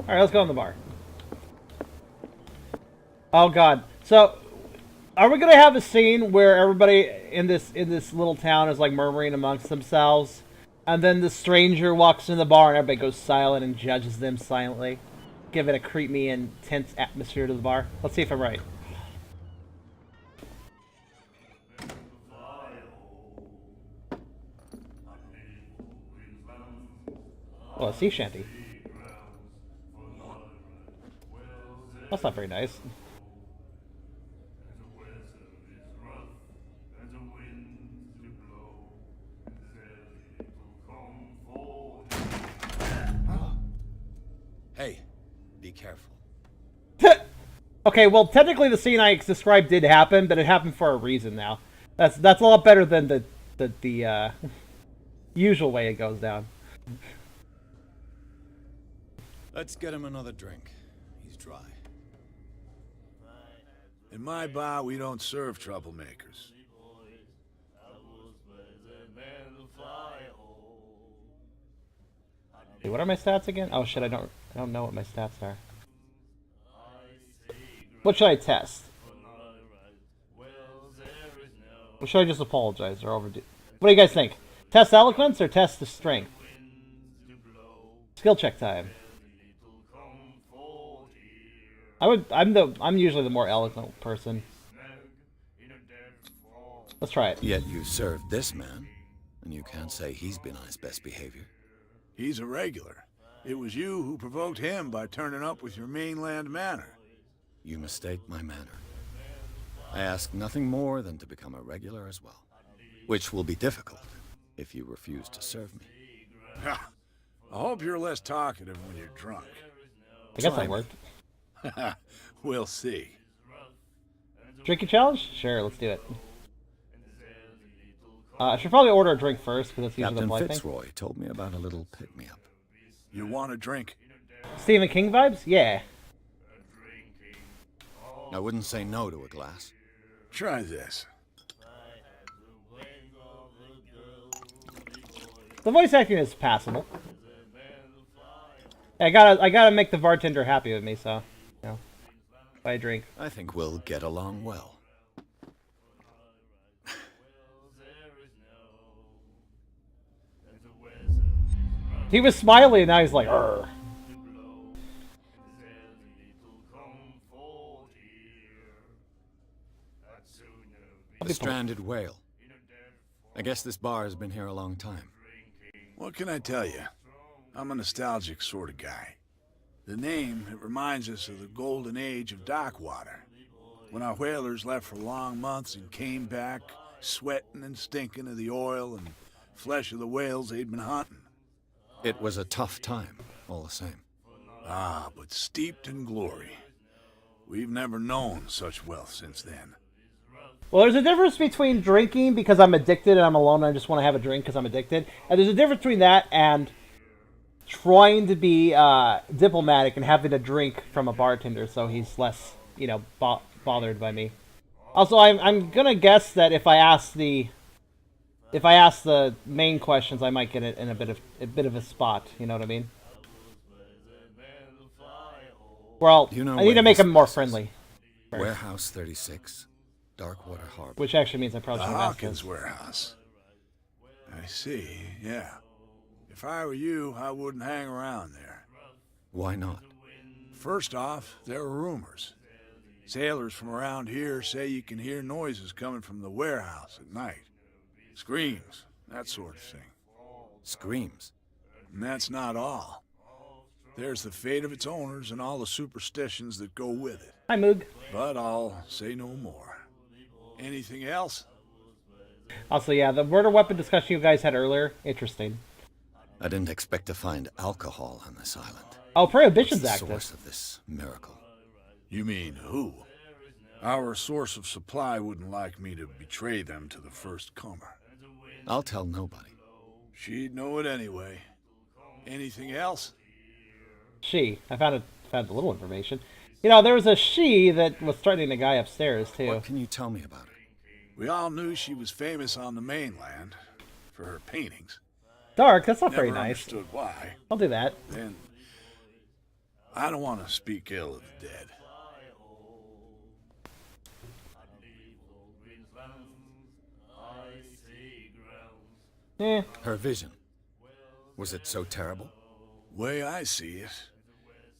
Alright, let's go in the bar. Oh god. So, are we gonna have a scene where everybody in this little town is like murmuring amongst themselves, and then the stranger walks in the bar and everybody goes silent and judges them silently? Give it a creepy and tense atmosphere to the bar. Let's see if I'm right. Oh, a sea shanty. That's not very nice. Hey, be careful. Okay, well, technically the scene I described did happen, but it happened for a reason now. That's a lot better than the usual way it goes down. Let's get him another drink. He's dry. In my bar, we don't serve troublemakers. Hey, what are my stats again? Oh shit, I don't know what my stats are. What should I test? Or should I just apologize or overdo? What do you guys think? Test eloquence or test the strength? Skill check time. I'm usually the more eloquent person. Let's try it. Yet you served this man, and you can't say he's been on his best behavior. He's a regular. It was you who provoked him by turning up with your mainland manner. You mistake my manner. I ask nothing more than to become a regular as well. Which will be difficult if you refuse to serve me. I hope you're less talkative when you're drunk. I guess that worked. We'll see. Drinking challenge? Sure, let's do it. I should probably order a drink first, because that's usually the Captain polite thing. Fitzroy told me about a little pick-me-up. You want a drink? Stephen King vibes? Yeah. I wouldn't say no to a glass. Try this. The voice acting is passable. I gotta make the bartender happy with me, so, you know, buy a drink. I think we'll get along well. He was smiling, and now he's like, "Arr." The stranded whale. I guess this bar has been here a long time. What can I tell you? I'm a nostalgic sort of guy. The name, it reminds us of the golden age of dock water. When our whalers left for long months and came back, sweating and stinking of the oil and flesh of the whales they'd been hunting. It was a tough time, all the same. Ah, but steeped in glory. We've never known such wealth since then. Well, there's a difference between drinking because I'm addicted and I'm alone and I just want to have a drink because I'm addicted. And there's a difference between that and trying to be diplomatic and having a drink from a bartender so he's less, you know, bothered by me. Also, I'm gonna guess that if I ask the main questions, I might get it in a bit of a spot. You know what I mean? Well, You know I need to where make this him more place is? friendly. Warehouse 36, Darkwater Harbor. Which actually means I The probably should have asked Hawkins this. warehouse. I see, yeah. If I were you, I wouldn't hang around there. Why not? First off, there are rumors. Sailors from around here say you can hear noises coming from the warehouse at night. Screams, that sort of thing. Screams. And that's not all. There's the fate of its owners and all the superstitions that go with it. Hi, Moog. But I'll say no more. Anything else? Also, yeah, the murder weapon discussion you guys had earlier, interesting. I didn't expect to find alcohol on this island. Oh, What's Prohibition's the active. source of this miracle? You mean who? Our source of supply wouldn't like me to betray them to the first comer. I'll tell nobody. She'd know it anyway. Anything else? She. I found a little information. You know, there was a she that was threatening a guy upstairs, too. What can you tell me about it? We all knew she was famous on the mainland for her paintings. Dark, that's not Never very nice. understood why. Don't do that. Then I don't want to speak ill of the dead. Eh. Her vision. Was it so terrible? Way I see it,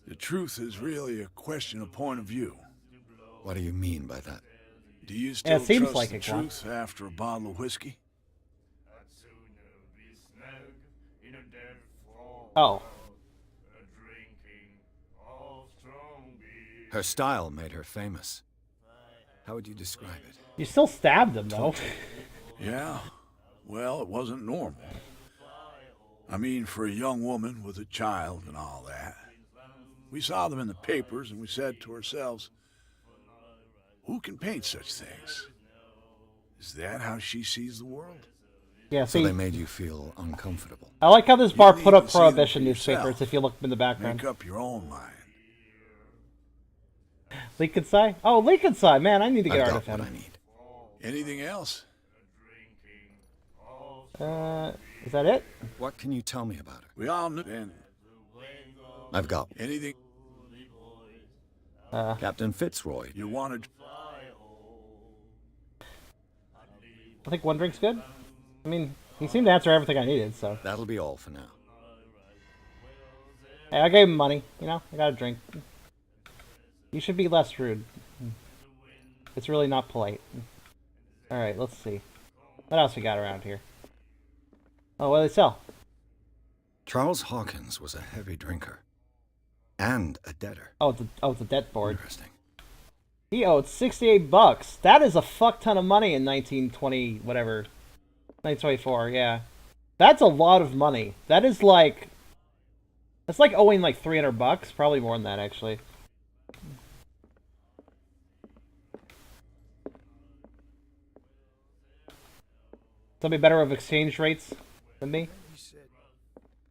the truth is really a question of point of view. What do you mean by that? Do you Yeah, still it seems trust like the it, Glenn. truth after a bottle of whiskey? Oh. Her style made her famous. How would you describe it? You still stabbed him, though. Yeah. Well, it wasn't normal. I mean, for a young woman with a child and all that. We saw them in the papers and we said to ourselves, who can paint such things? Is that how she sees the world? Yeah, So see, they made you feel uncomfortable. I like how this bar You put need up to see them Prohibition for newspapers yourself. if you look in the background. Make up your own mind. Lincoln Oh, Lincoln man, I need to get I've art got of what him. I need. Anything else? Is that it? What can you tell me about her? We all knew. And I've got anything Captain Fitzroy. you wanted. I think one drink's good. I mean, he seemed to answer everything I needed, so. That'll be all for now. Hey, I gave him money, you know? I got a drink. You should be less rude. It's really not polite. Alright, let's see. What else we got around here? Oh, what do they sell? Charles Hawkins was a heavy drinker. And a debtor. Oh, it's a debt board. Interesting. He owed $68. That is a fuck ton of money in 1920, whatever. 1924, yeah. That's a lot of money. That is like... That's like owing like $300. Probably more than that, actually. Somebody better with exchange rates than me? He said,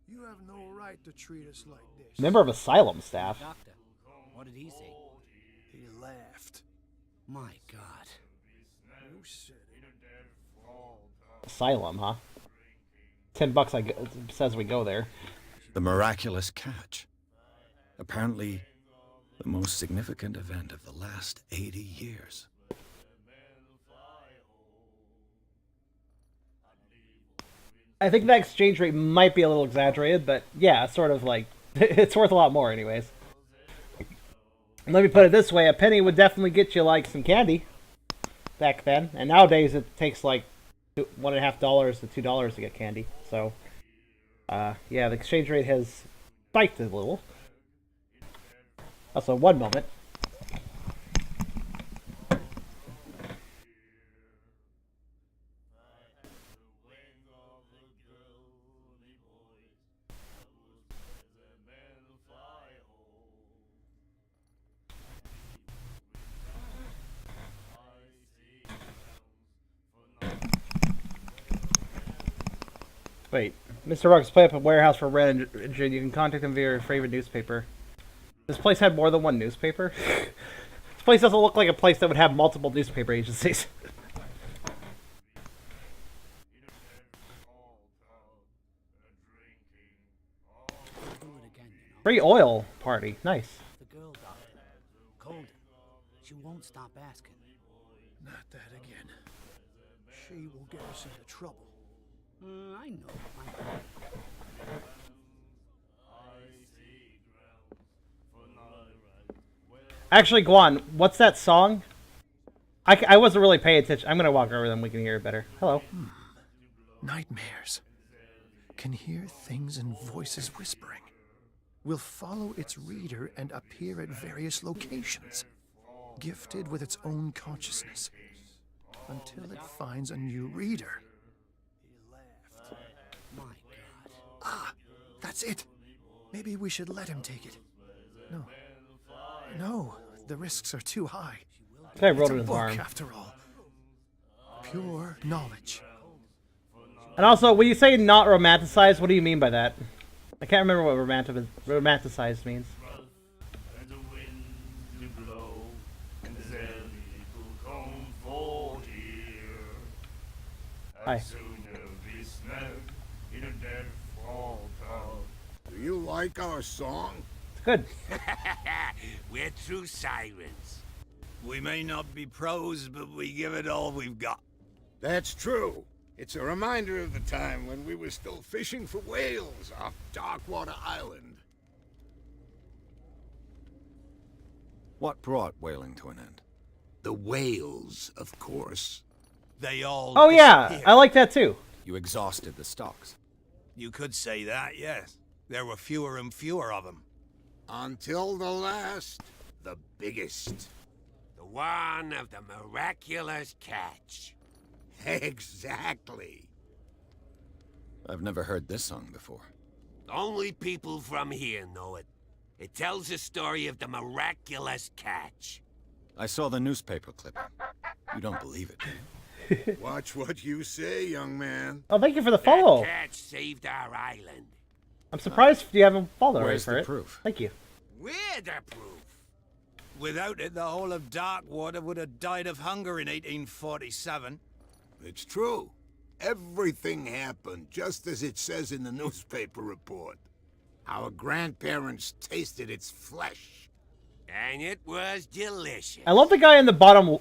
"You have no right to treat us like this." Member of Asylum staff. Doctor, what did he say? He laughed. My God. You said it. Asylum, huh? $10 says we go there. The miraculous catch. Apparently, the most significant event of the last 80 years. I think that exchange rate might be a little exaggerated, but yeah, sort of like, it's worth a lot more anyways. And let me put it this way, a penny would definitely get you like some candy back then, and nowadays it takes like $1.50 to $2 to get candy, so yeah, the exchange rate has spiked a little. Also, one moment. Wait, Mr. Ruggs play up a warehouse for rent, and you can contact them via your favorite newspaper. This place had more than one newspaper? This place doesn't look like a place that would have multiple newspaper agencies. Free oil party, nice. The girl, Doctor. Colden. She won't stop asking. Not that again. She will get us into trouble. I know. Actually, Guan, what's that song? I wasn't really paying attention. I'm gonna walk over them. We can hear it better. Hello. Nightmares. Can hear things and voices whispering. Will follow its reader and appear at various locations. Gifted with its own consciousness. Until it finds a new reader. My God. Ah, that's it. Maybe we should let him take it. No. No, the risks are too high. I wrote It's it a in his book, arm. after all. Pure knowledge. And also, when you say not romanticized, what do you mean by that? I can't remember what romanticized means. Hi. Do you like our song? It's good. We're true sirens. We may not be pros, but we give it all we've got. That's true. It's a reminder of the time when we were still fishing for whales off Darkwater Island. What brought whaling to an end? The whales, of course. They all Oh yeah, disappeared. I like that too. You exhausted the stocks. You could say that, yes. There were fewer and fewer of them. Until the last, the biggest. The one of the miraculous catch. Exactly. I've never heard this song before. Only people from here know it. It tells the story of the miraculous catch. I saw the newspaper clipping. You don't believe it, do you? Watch what you say, young man. Oh, thank you for the follow. That catch saved our island. I'm surprised you haven't followed Where's for the it. proof? Thank you. We're the proof. Without it, the whole of Darkwater would have died of hunger in 1847. It's true. Everything happened just as it says in the newspaper report. Our grandparents tasted its flesh. And it was delicious. I love the guy in the bottom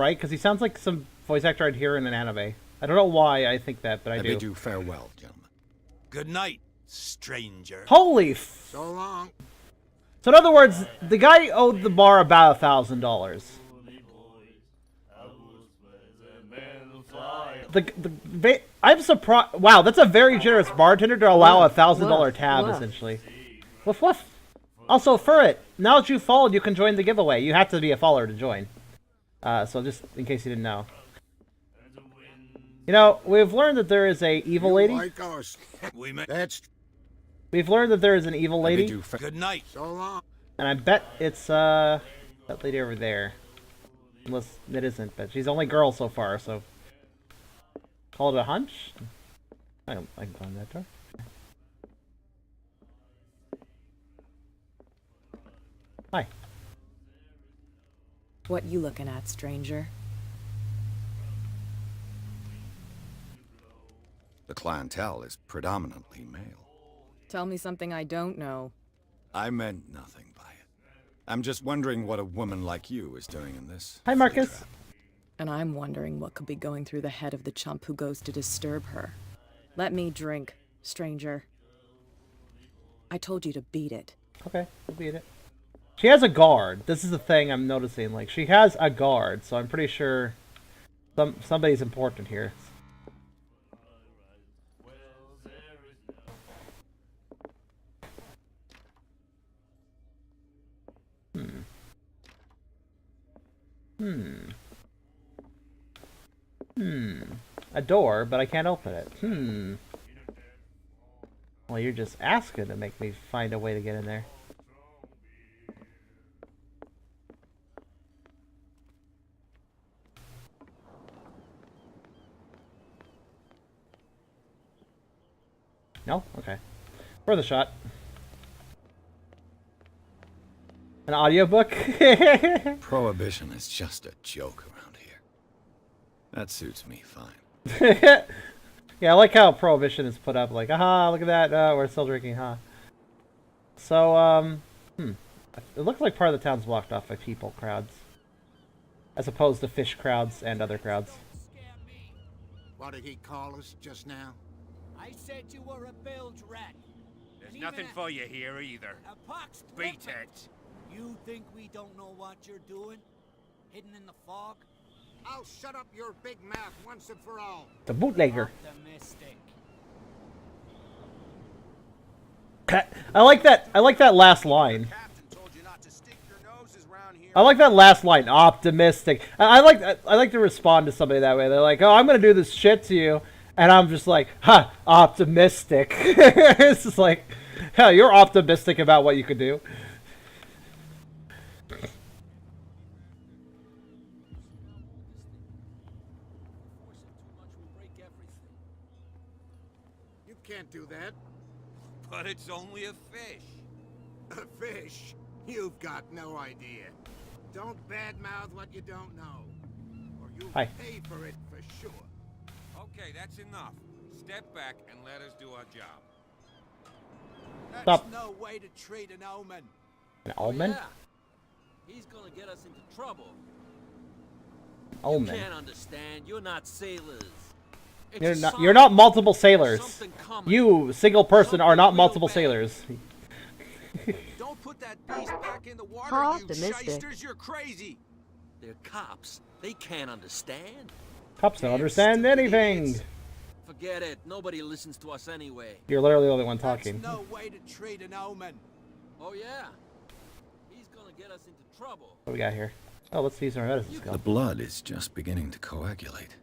right because he sounds like some voice actor I'd hear in an anime. I don't know why I think that, but I do. bid you farewell, gentlemen. Good night, stranger. Holy f... So long. So in other words, the guy owed the bar about $1,000. I'm surprised. Wow, that's a very generous bartender to allow $1,000 tab, essentially. Woof woof. Also, for it, now that you followed, you can join the giveaway. You have to be a follower to join. So just in case you didn't know. You know, we've learned that there is a evil lady. Like us. That's We've learned that there is an evil I bid lady, you Good night. so long. and I bet it's that lady over there. Unless it isn't, but she's the only girl so far, so call it a hunch. I can go in that door. Hi. What you looking at, stranger? The clientele is predominantly male. Tell me something I don't know. I meant nothing by it. I'm just wondering what a woman like you is doing in this. Hi, flea Marcus. trap. And I'm wondering what could be going through the head of the chump who goes to disturb her. Let me drink, stranger. I told you to beat it. Okay, we'll beat it. She has a guard. This is the thing I'm noticing. Like, she has a guard, so I'm pretty sure somebody's important here. A door, but I can't open it. Well, you're just asking to make me find a way to get in there. No? Okay. Worth a shot. An audiobook? Prohibition is just a joke around here. That suits me fine. Yeah, I like how Prohibition is put up. Like, aha, look at that. We're still drinking, huh? So, it looks like part of the town's blocked off by people crowds. As opposed to fish crowds and other crowds. What did he call us just now? I said you were a bilge rat. There's nothing for you here either. A pox Beat clipping. it. You think we don't know what you're doing? Hidden in the fog? I'll shut up your big mouth once and for all. The bootlegger. Optimistic. I like that last line. I like that last line. Optimistic. I like to respond to somebody that way. They're like, "Oh, I'm gonna do this shit to you," and I'm just like, "Ha, optimistic." It's just like, hell, you're optimistic about what you could do. You can't do that. But it's only a fish. A fish? You've got no idea. Don't badmouth what you don't know. Or you'll Hi. pay for it for sure. Okay, that's enough. Step back and let us do our job. That's Stop. no way to treat an omen. An omen? Yeah. He's gonna get us into trouble. Omen. You can't understand. You're not sailors. It's You're a not. sign. You're not multiple sailors. Something coming. You, single person, are not Something multiple real bad. sailors. Don't put that beast back in the water, How you optimistic. shysters. You're crazy. They're cops. They can't understand. Cops don't Damn understand stupid anything. idiots. Forget it. Nobody listens to us anyway. You're literally the only one talking. That's no way to treat an omen. Oh yeah. He's gonna get us into trouble. What do we got here? Oh, let's use our medicine The skill. blood is just beginning to coagulate.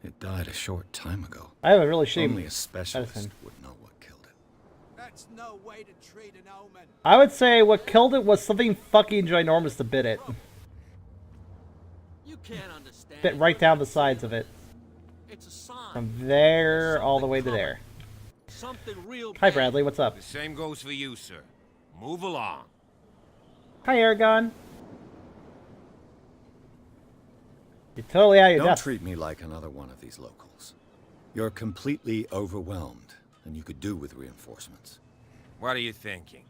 It died a short time ago. I have a really shitty Only a specialist medicine. would know what killed it. That's no way to treat an omen. I would say what killed it was something fucking ginormous to bit it. You can't understand. Bit right down the sides of it. It's a sign. From there all the way to there. Something real Hi bad. Bradley, what's up? The same goes for you, sir. Move along. Hi Aragon. You're totally out of your Don't depth. treat me like another one of these locals. You're completely overwhelmed, and you could do with reinforcements. What are you thinking?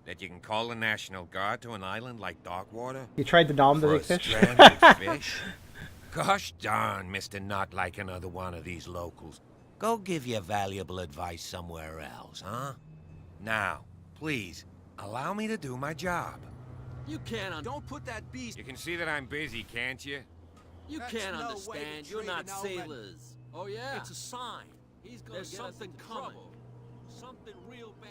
That you can call the National Guard to an island like Darkwater? You tried to nom the For a big fish? stranded fish? Gosh darn, Mr. Not Like Another One of these locals. Go give your valuable advice somewhere else, huh? Now, please, allow me to do my job. You can't. Don't put that beast. You can see that I'm busy, can't you? You That's can't no way to understand. You're treat not an omen. sailors. Oh yeah. It's a sign. He's gonna There's get something us into coming. Trouble. Something real bad.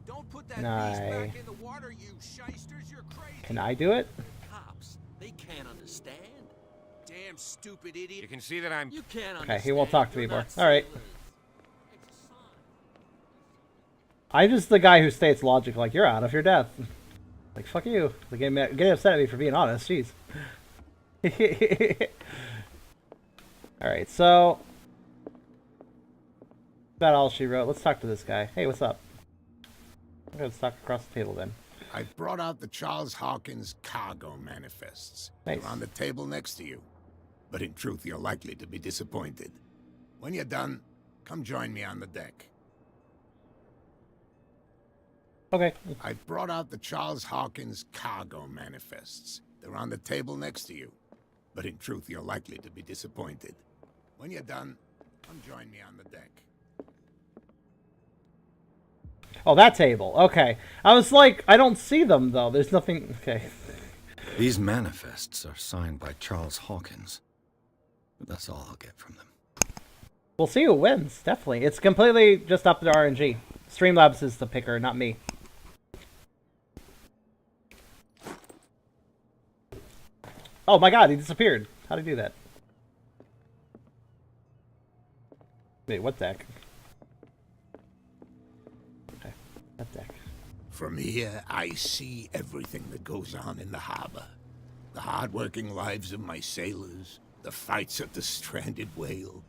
Don't put that beast Nah. back in the water, you shysters. You're crazy. Can I do it? Cops, they can't understand. Damn stupid idiot. You can see that I'm... You can't Okay, he won't talk to me You're more. not Alright. sailors. It's a sign. I'm just the guy who states logic like, you're out of your depth. Like, fuck you. Like, getting upset at me for being honest. Jeez. Alright, so... About all she wrote. Let's talk to this guy. Hey, what's up? I'm gonna talk across the table then. I've brought out the Charles Hawkins cargo manifests. Nice. They're on the table next to you. But in truth, you're likely to be disappointed. When you're done, come join me on the deck. Okay. I've brought out the Charles Hawkins cargo manifests. They're on the table next to you. But in truth, you're likely to be disappointed. When you're done, Come join me on the deck. Oh, that table. Okay. I was like, I don't see them, though. There's nothing... Okay. These manifests are signed by Charles Hawkins. But that's all I'll get from them. We'll see who wins, definitely. It's completely just up to RNG. Streamlabs is the picker, not me. Oh my god, he disappeared. How'd he do that? Wait, what deck? Okay, that deck. From here, I see everything that goes on in the harbor. The hard-working lives of my sailors, the fights at the stranded whale.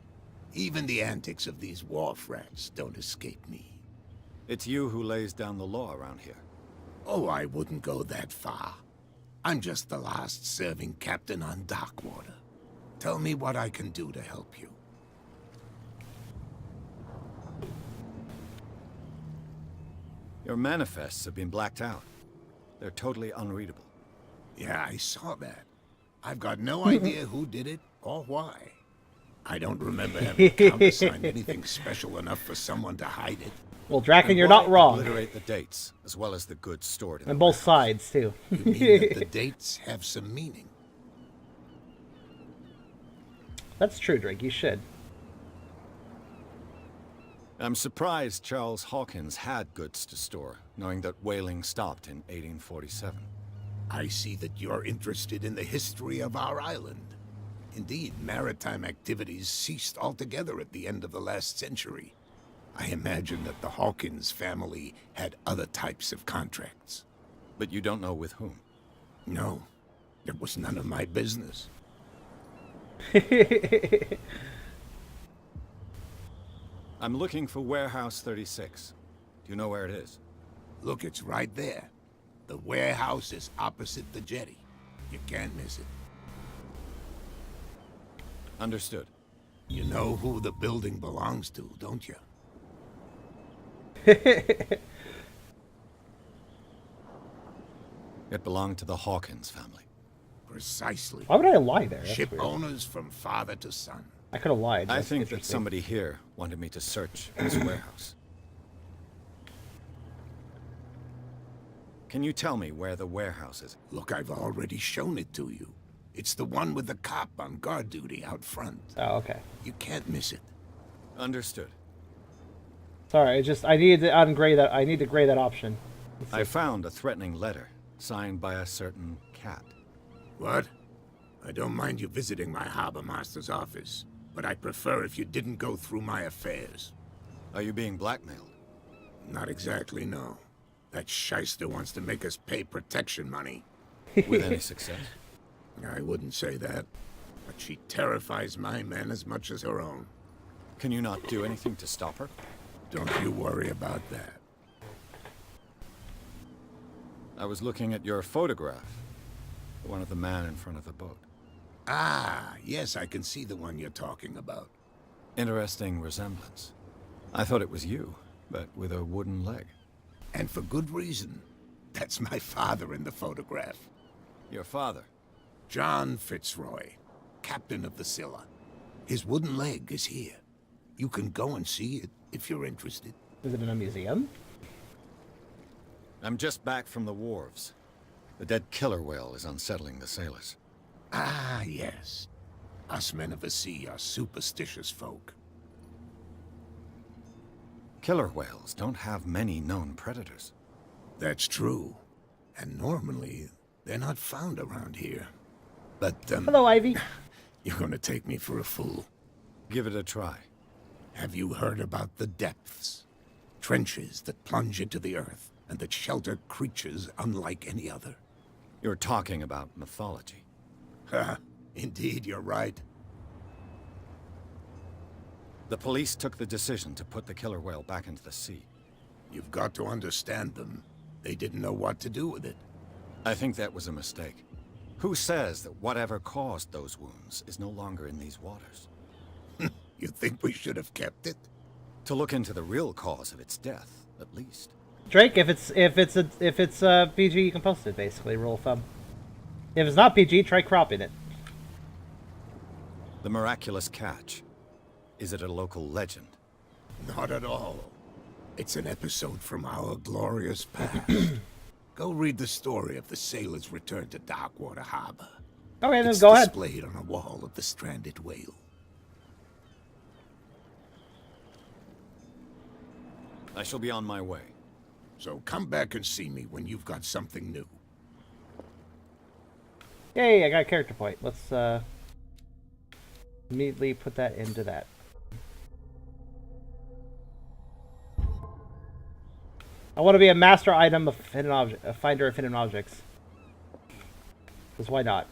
Even the antics of these wharf rats don't escape me. It's you who lays down the law around here. Oh, I wouldn't go that far. I'm just the last serving captain on Darkwater. Tell me what I can do to help you. Your manifests have been blacked out. They're totally unreadable. Yeah, I saw that. I've got no idea who did it or why. I don't remember having countersigned anything special enough for someone to hide it. Well, Draken, you're not wrong. Obliterate the dates, as well as the goods stored in On both sides, too. You mean that the dates have some meaning? That's true, Drake. You should. I'm surprised Charles Hawkins had goods to store, knowing that whaling stopped in 1847. I see that you're interested in the history of our island. Indeed, maritime activities ceased altogether at the end of the last century. I imagine that the Hawkins family had other types of contracts. But you don't know with whom? No, it was none of my business. I'm looking for Warehouse 36. Do you know where it is? Look, it's right there. The warehouse is opposite the jetty. You can't miss it. Understood. You know who the building belongs to, don't you? It belonged to the Hawkins family. Precisely. Why would I lie there? That's Ship weird. owners from father to son. I could have lied. I That's think that interesting. somebody here wanted me to search this warehouse. Can you tell me where the warehouse is? Look, I've already shown it to you. It's the one with the cop on guard duty out front. Oh, okay. You can't miss it. Understood. Sorry, I need to ungray that. I need to gray that option. I found a threatening letter signed by a certain cat. What? I don't mind you visiting my harbor master's office, but I'd prefer if you didn't go through my affairs. Are you being blackmailed? Not exactly, no. That shyster wants to make us pay protection money. With any success? I wouldn't say that, but she terrifies my men as much as her own. Can you not do anything to stop her? Don't you worry about that. I was looking at your photograph. The one of the man in front of the boat. Ah, yes, I can see the one you're talking about. Interesting resemblance. I thought it was you, but with a wooden leg. And for good reason. That's my father in the photograph. Your father? John Fitzroy, captain of the Scylla. His wooden leg is here. You can go and see it if you're interested. Is it in a museum? I'm just back from the wharves. The dead killer whale is unsettling the sailors. Ah, yes. Us men of the sea are superstitious folk. Killer whales don't have many known predators. That's true. And normally, they're not found around here. But, Hello, Ivy. You're gonna take me for a fool. Give it a try. Have you heard about the depths? Trenches that plunge into the earth and that shelter creatures unlike any other. You're talking about mythology. Ha, indeed, you're right. The police took the decision to put the killer whale back into the sea. You've got to understand them. They didn't know what to do with it. I think that was a mistake. Who says that whatever caused those wounds is no longer in these waters? You think we should have kept it? To look into the real cause of its death, at least. Drake, if it's PG, you can post it. Basically, rule of thumb. If it's not PG, try cropping it. The miraculous catch. Is it a local legend? Not at all. It's an episode from our glorious past. Go read the story of the sailor's return to Darkwater Harbor. Okay, then It's go ahead. displayed on a wall of the Stranded Whale. I shall be on my way. So come back and see me when you've got something new. Yay, I got a character point. Let's immediately put that into that. I want to be a master item of hidden object, a finder of hidden objects. Because why not?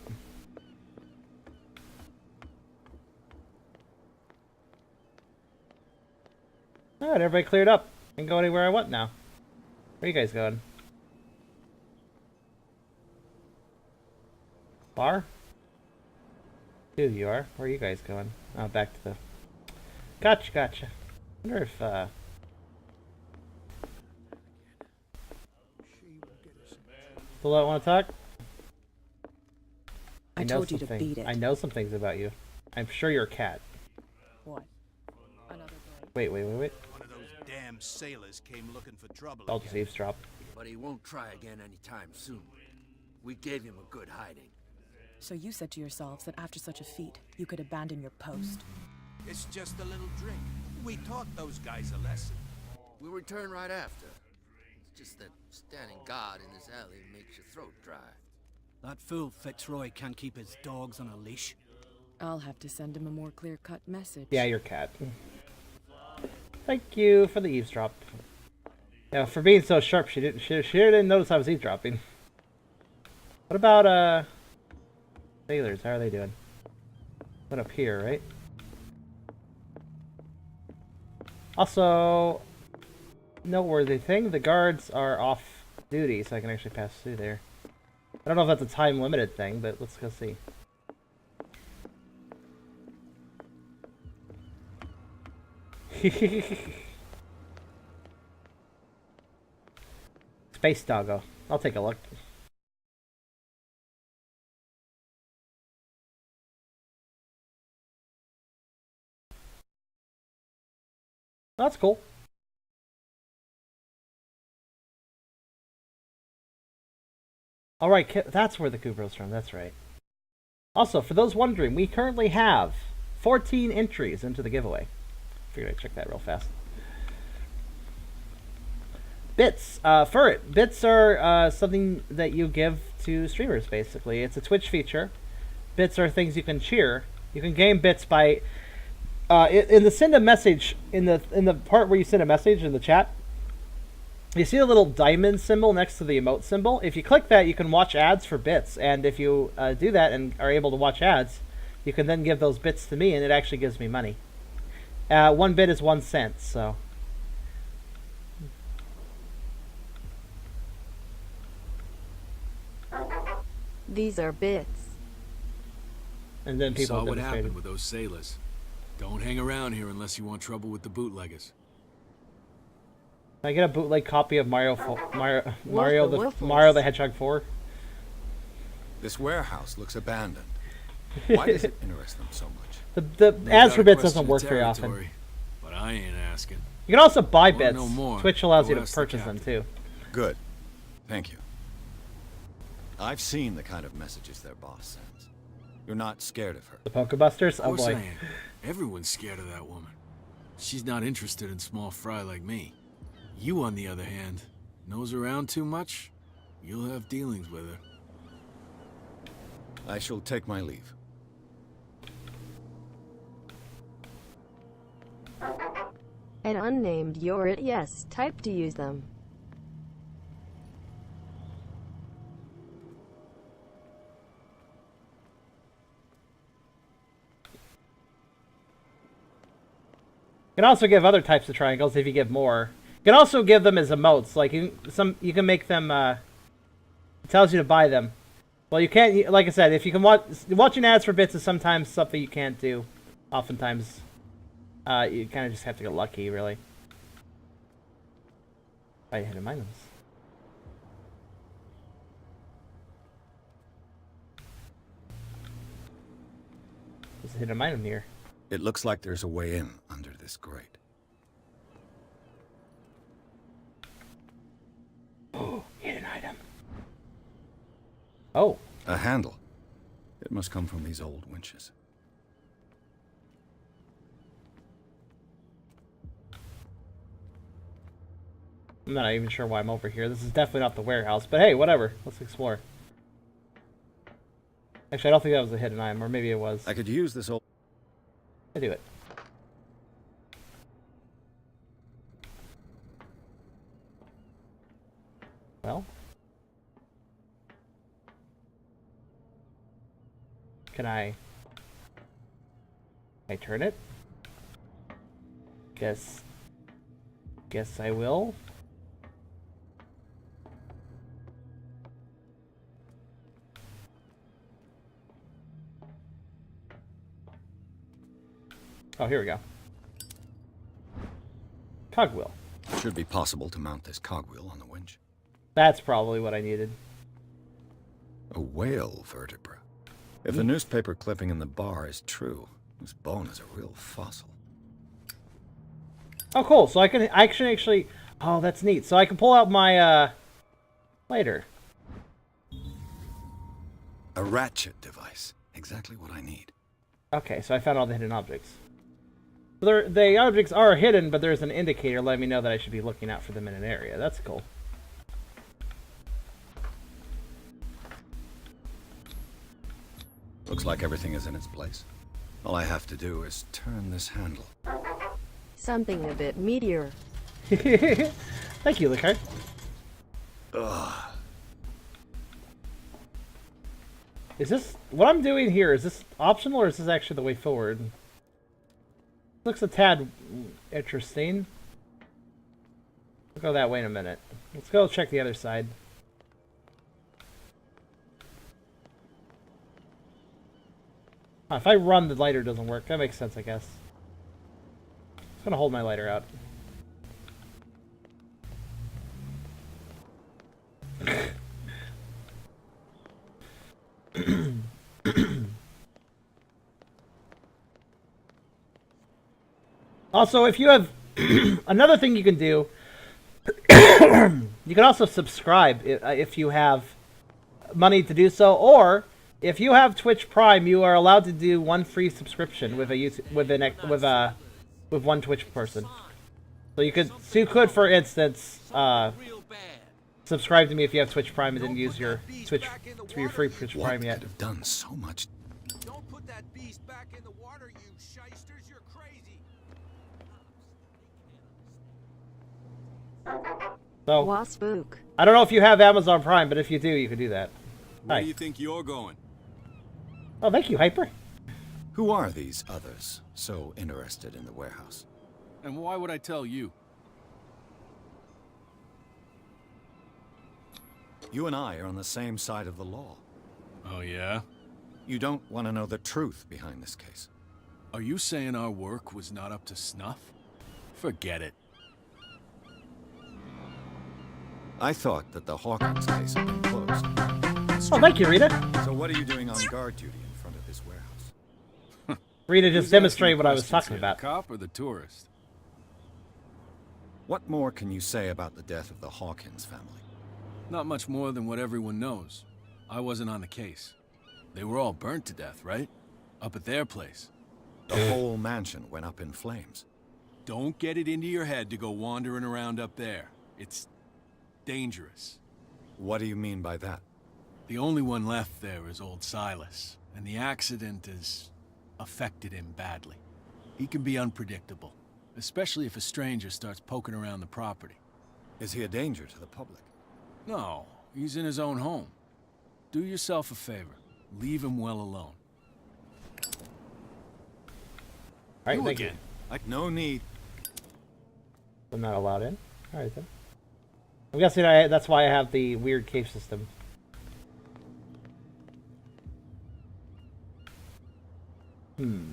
Alright, everybody cleared up. I can go anywhere I want now. Where are you guys going? Bar? Two of you are. Where are you guys going? Oh, back to the... Gotcha, gotcha. Wonder if, Still don't want to talk? I told you to beat it. I know some things about you. I'm sure you're a cat. What? Another Wait. One of those damn sailors came looking for trouble. I'll just eavesdrop. But he won't try again anytime soon. We gave him a good hiding. So you said to yourselves that after such a feat, you could abandon your post. It's just a little drink. We taught those guys a lesson. We'll return right after. It's just that standing guard in this alley makes your throat dry. That fool Fitzroy can't keep his dogs on a leash. I'll have to send him a more clear-cut message. Yeah, your cat. Thank you for the eavesdrop. Yeah, for being so sharp, she didn't notice I was eavesdropping. What about sailors? How are they doing? Went up here, right? Also, noteworthy thing: the guards are off duty, so I can actually pass through there. I don't know if that's a time-limited thing, but let's go see. Space doggo. I'll take a look. That's cool. Alright, that's where the Kubri's from, that's right. Also, for those wondering, we currently have 14 entries into the giveaway. Figured I'd check that real fast. Bits. For it. Bits are something that you give to streamers, basically. It's a Twitch feature. Bits are things you can cheer. You can gain bits by... in the send a message, in the part where you send a message in the chat, you see a little diamond symbol next to the emote symbol. If you click that, you can watch ads for bits. And if you do that and are able to watch ads, you can then give those bits to me, and it actually gives me money. 1 bit is 1 cent, so... These are bits. And then people saw what happened with those sailors. Don't hang around here unless you want trouble with the bootleggers. Can I get a bootleg copy of Mario the Hedgehog 4? This warehouse looks abandoned. Why does it interest them so much? The ads for bits doesn't work very often. But I ain't asking. You can also buy bits. More, Twitch allows you to purchase them too. Good. Thank you. I've seen the kind of messages their boss sends. You're not scared of her. The Pokebusters? Of Oh course boy. I am. Everyone's scared of that woman. She's not interested in small fry like me. You, on the other hand, nose around too much, you'll have dealings with her. I shall take my leave. An unnamed you're it yes type to use them. You can also give other types of triangles if you give more. You can also give them as emotes. Like you can make them. It tells you to buy them. Well, you can't. Like I said, if you can watching ads for bits is sometimes something you can't do. Oftentimes, you kind of just have to get lucky, really. I hit him items. There's a hidden item here. It looks like there's a way in under this grate. Oh, hidden item. Oh. A handle. It must come from these old winches. I'm not even sure why I'm over here. This is definitely not the warehouse, but hey, whatever. Let's explore. Actually, I don't think that was a hidden item, or maybe it was. I could use this old... I do it. Well. Can I turn it? Guess I will. Oh, here we go. Cogwheel. Should be possible to mount this cogwheel on the winch. That's probably what I needed. A whale vertebra. If the newspaper clipping in the bar is true, this bone is a real fossil. Oh, cool. So I can actually... Oh, that's neat. So I can pull out my, lighter. A ratchet device. Exactly what I need. Okay, so I found all the hidden objects. The objects are hidden, but there's an indicator letting me know that I should be looking out for them in an area. That's cool. Looks like everything is in its place. All I have to do is turn this handle. Something a bit meteor. Thank you, Liquor. Ugh. Is this... What I'm doing here, is this optional or is this actually the way forward? Looks a tad interesting. We'll go that way in a minute. Let's go check the other side. If I run, the lighter doesn't work. That makes sense, I guess. I'm just gonna hold my lighter out. Also, if you have another thing you can do, you can also subscribe if you have money to do so, or if you have Twitch Prime, you are allowed to do one free subscription with one Twitch person. So you could, for instance, subscribe to me if you have Twitch Prime and didn't use your free Twitch Prime yet. Could have done so much. Don't put that beast back in the water, you shysters. You're crazy. So, Spook. I don't know if you have Amazon Prime, but if you do, you can do that. Where do you think you're going? Oh, thank you, Hyper. Who are these others so interested in the warehouse? And why would I tell you? You and I are on the same side of the law. Oh, yeah? You don't want to know the truth behind this case. Are you saying our work was not up to snuff? Forget it. I thought that the Hawkins case had been closed. Oh, thank you, Rita. So what are you doing on guard duty in front of this warehouse? Rita just demonstrated what I was talking about. The cop or the tourist? What more can you say about the death of the Hawkins family? Not much more than what everyone knows. I wasn't on the case. They were all burnt to death, right? Up at their place. The whole mansion went up in flames. Don't get it into your head to go wandering around up there. It's dangerous. What do you mean by that? The only one left there is old Silas, and the accident has affected him badly. He can be unpredictable, especially if a stranger starts poking around the property. Is he a danger to the public? No, he's in his own home. Do yourself a favor. Leave him well alone. Alright, thank you. No need. I'm not allowed in? Alright then. I'm guessing that's why I have the weird cave system. No.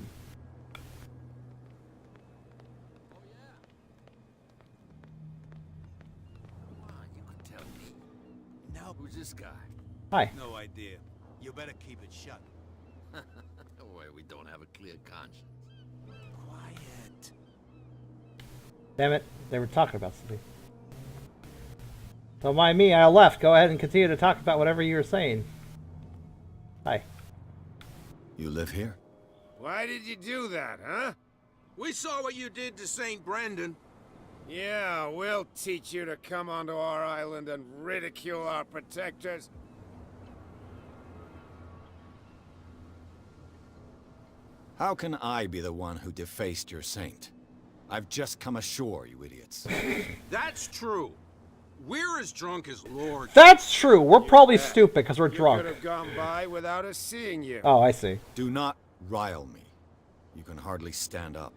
Who's this guy? Hi. No idea. You better keep it shut. Boy, we don't have a clear conscience. Damn it, they were talking about something. Don't mind me, I left. Go ahead and continue to talk about whatever you were saying. Hi. You live here? Why did you do that, huh? We saw what you did to St. Brendan. Yeah, we'll teach you to come onto our island and ridicule our protectors. How can I be the one who defaced your saint? I've just come ashore, you idiots. That's true. We're as drunk as Lord. That's true. We're probably stupid because we're drunk. You could have gone by without us seeing you. Oh, I see. Do not rile me. You can hardly stand up.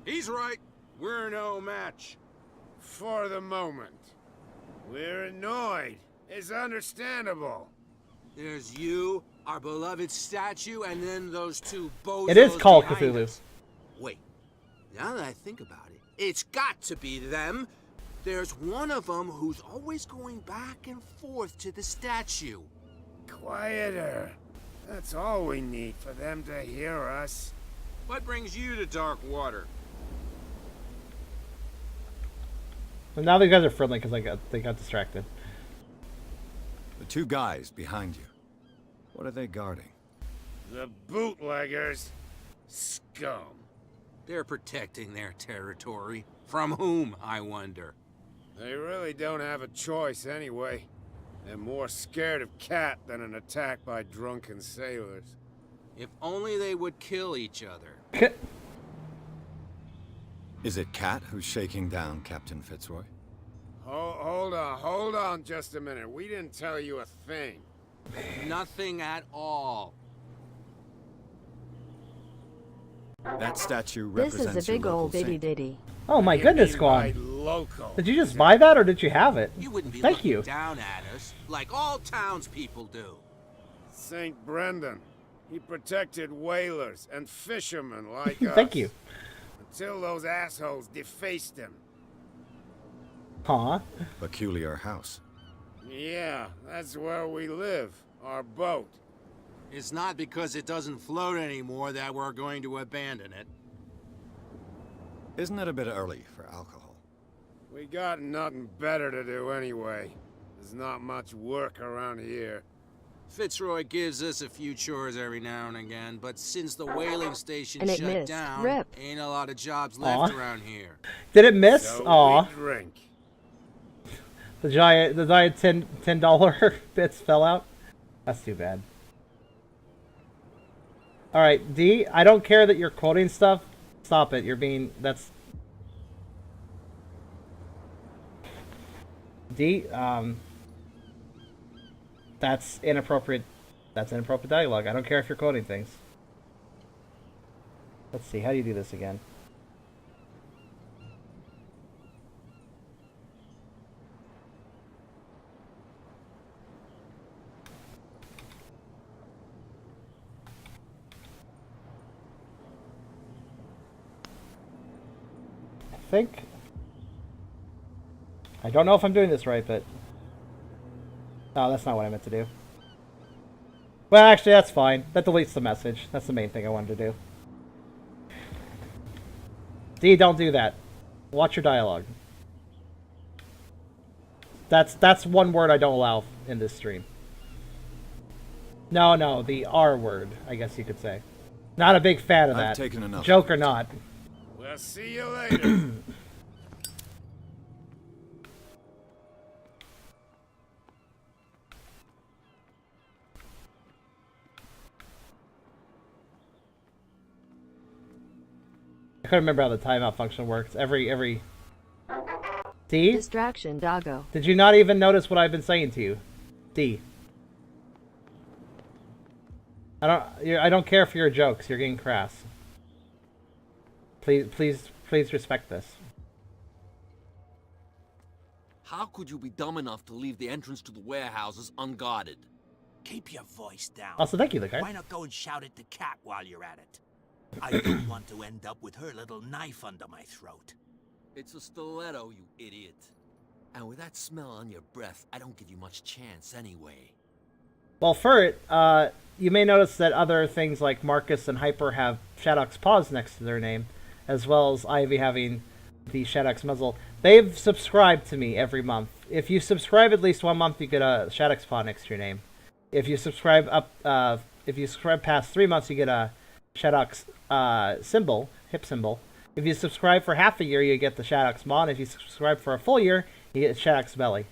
He's right. We're no match. For the moment. We're annoyed. It's understandable. There's you, our beloved statue, and then those two bozos. It is called behind Cthulhu. us. Wait. Now that I think about it, it's got to be them. There's one of them who's always going back and forth to the statue. Quieter. That's all we need for them to hear us. What brings you to Dark Water? Well, now the guys are friendly because they got distracted. The two guys behind you. What are they guarding? The bootleggers. Scum. They're protecting their territory. From whom, I wonder? They really don't have a choice anyway. They're more scared of Cat than an attack by drunken sailors. If only they would kill each other. Is it Cat who's shaking down Captain Fitzroy? Hold on just a minute. We didn't tell you a thing. Nothing at all. That statue This represents is a big your local old bitty saint. ditty. Oh my goodness, Quan. Local. Did you just buy that or did you have it? You wouldn't be Thank looking you. down at us like all townspeople do. St. Brendan. He protected whalers and fishermen like us. Thank you. Until those assholes defaced him. Huh? Peculiar house. Yeah, that's where we live. Our boat. It's not because it doesn't float anymore that we're going to abandon it. Isn't it a bit early for alcohol? We got nothing better to do anyway. There's not much work around here. Fitzroy gives us a few chores every now and again, but since the whaling station And it shut missed. down, Rip. ain't a lot of jobs left Aw. around here. Did it miss? So Aw. we drink. The giant $10 bits fell out. That's too bad. All right, D. I don't care that you're quoting stuff. Stop it. You're being. That's. D. That's inappropriate. That's inappropriate dialogue. I don't care if you're quoting things. Let's see. How do you do this again? Think. I don't know if I'm doing this right, but... Oh, that's not what I meant to do. Well, actually, that's fine. That deletes the message. That's the main thing I wanted to do. D, don't do that. Watch your dialogue. That's one word I don't allow in this stream. No, the R word, I guess you could say. Not a big fan of that. I've taken enough. Joke or not. We'll see you later. I couldn't remember how the timeout function works. Every... D? Distraction, doggo. Did you not even notice what I've been saying to you? D. I don't care for your jokes. You're getting crass. Please respect this. How could you be dumb enough to leave the entrance to the warehouses unguarded? Keep your voice down. Also, thank you, the guy. Why not go and shout at the cat while you're at it? I don't want to end up with her little knife under my throat. It's a stiletto, you idiot. And with that smell on your breath, I don't give you much chance anyway. Well, for it, you may notice that other things like Marcus and Hyper have Shaddock's paws next to their name, as well as Ivy having The Shadox muzzle. They've subscribed to me every month. If you subscribe at least 1 month, you get a Shadox paw next to your name. If you subscribe past 3 months, you get a Shadox symbol, hip symbol. If you subscribe for half a year, you get the Shadox maw. And if you subscribe for a full year, you get Shadox belly.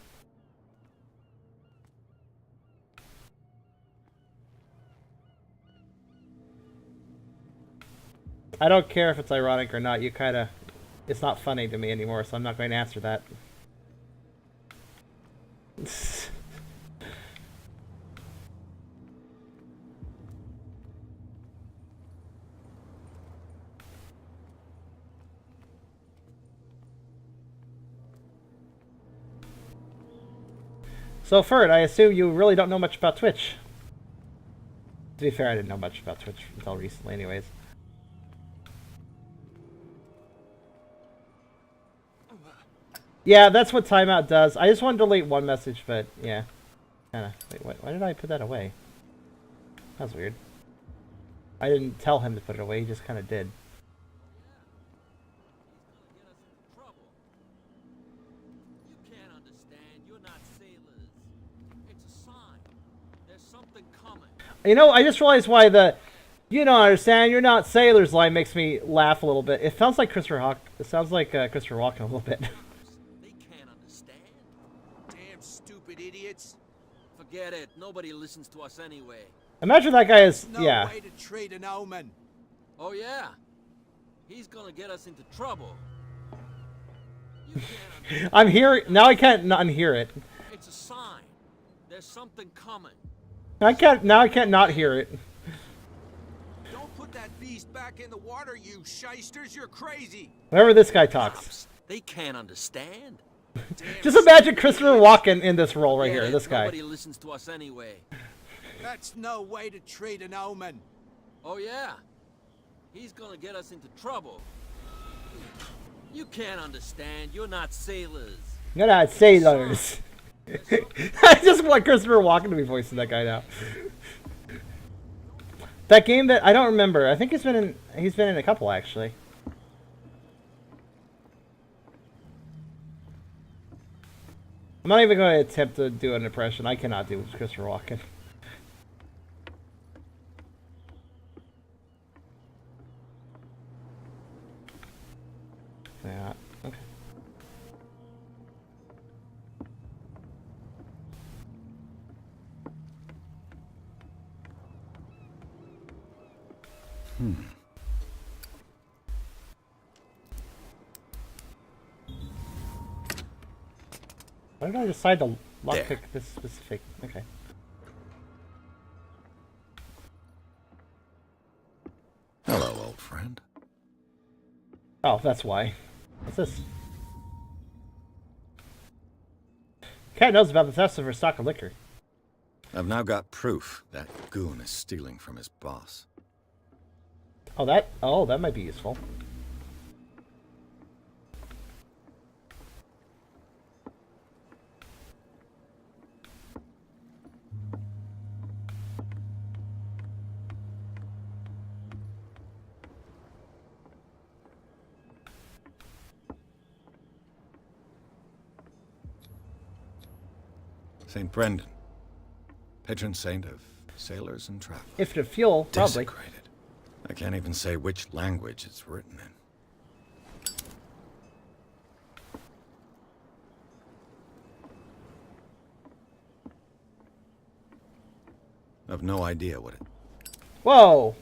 I don't care if it's ironic or not. You kind of... It's not funny to me anymore, so I'm not going to answer that. So, Ferd, I assume you really don't know much about Twitch. To be fair, I didn't know much about Twitch until recently anyways. Yeah, that's what timeout does. I just wanted to delete one message, but yeah. Kinda. Wait, why did I put that away? That was weird. I didn't tell him to put it away, he just kinda did. You know, I just realized why the "you don't understand, you're not sailors" line makes me laugh a little bit. It sounds like Christopher Hawk. It sounds like Christopher Walken a little bit. They can't understand. Damn stupid idiots. Forget it. Nobody listens to us anyway. Imagine that guy is No yeah. way to treat an omen. Oh yeah. He's gonna get us into trouble. I'm here now. I can't not unhear it. It's a sign. There's something coming. I can't now. I can't not hear it. Don't put that beast back in the water, you shysters. You're crazy. Whenever this guy talks, They can't understand. just imagine Christopher Walken in this role right here. This guy. Nobody listens to us anyway. That's no way to treat an omen. Oh yeah. He's gonna get us into trouble. You can't understand. You're not sailors. You're not sailors. I just want Christopher Walken to be voicing that guy now. That game that I don't remember. I think he's been in a couple actually. I'm not even going to attempt to do an impression. I cannot do Christopher Walken. Yeah. Okay. Why did I decide to lockpick this specific? Okay. Hello, old friend. Oh, that's why. What's this? Cat knows about the theft of her stock of liquor. I've now got proof that goon is stealing from his boss. Oh, that might be useful. St. Brendan, patron saint of sailors and travelers. If to fuel, probably. Desecrated. I can't even say which language it's written in. I've no idea what it... Whoa!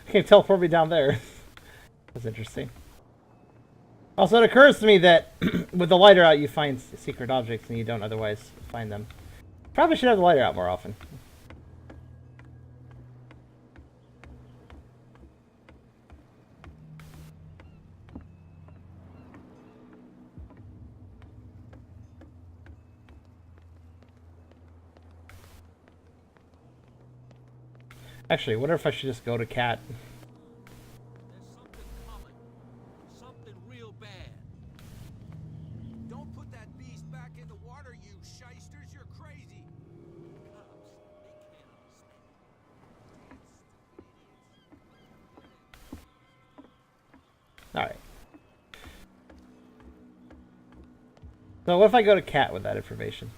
Can't teleport me down there. That's interesting. Also, it occurs to me that with the lighter out, you find secret objects and you don't otherwise find them. Probably should have the lighter out more often. Actually, I wonder if I should just go to Cat. There's something coming. Something real bad. Don't put that beast back in the water, you shysters. You're crazy. Alright. So what if I go to cat with that information?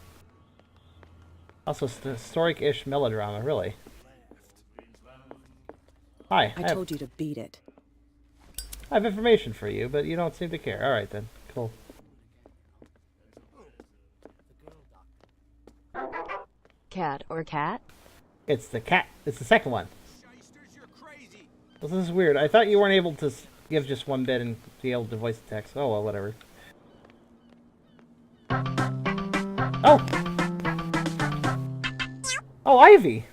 Also, historic-ish melodrama, really. Hi. I told you to beat it. I have information for you, but you don't seem to care. Alright then. Cool. Cat or cat? It's the cat. It's the second one. Well, this is weird. I thought you weren't able to give just one bit and be able to voice the text. Oh, well, whatever. Oh! Oh, Ivy!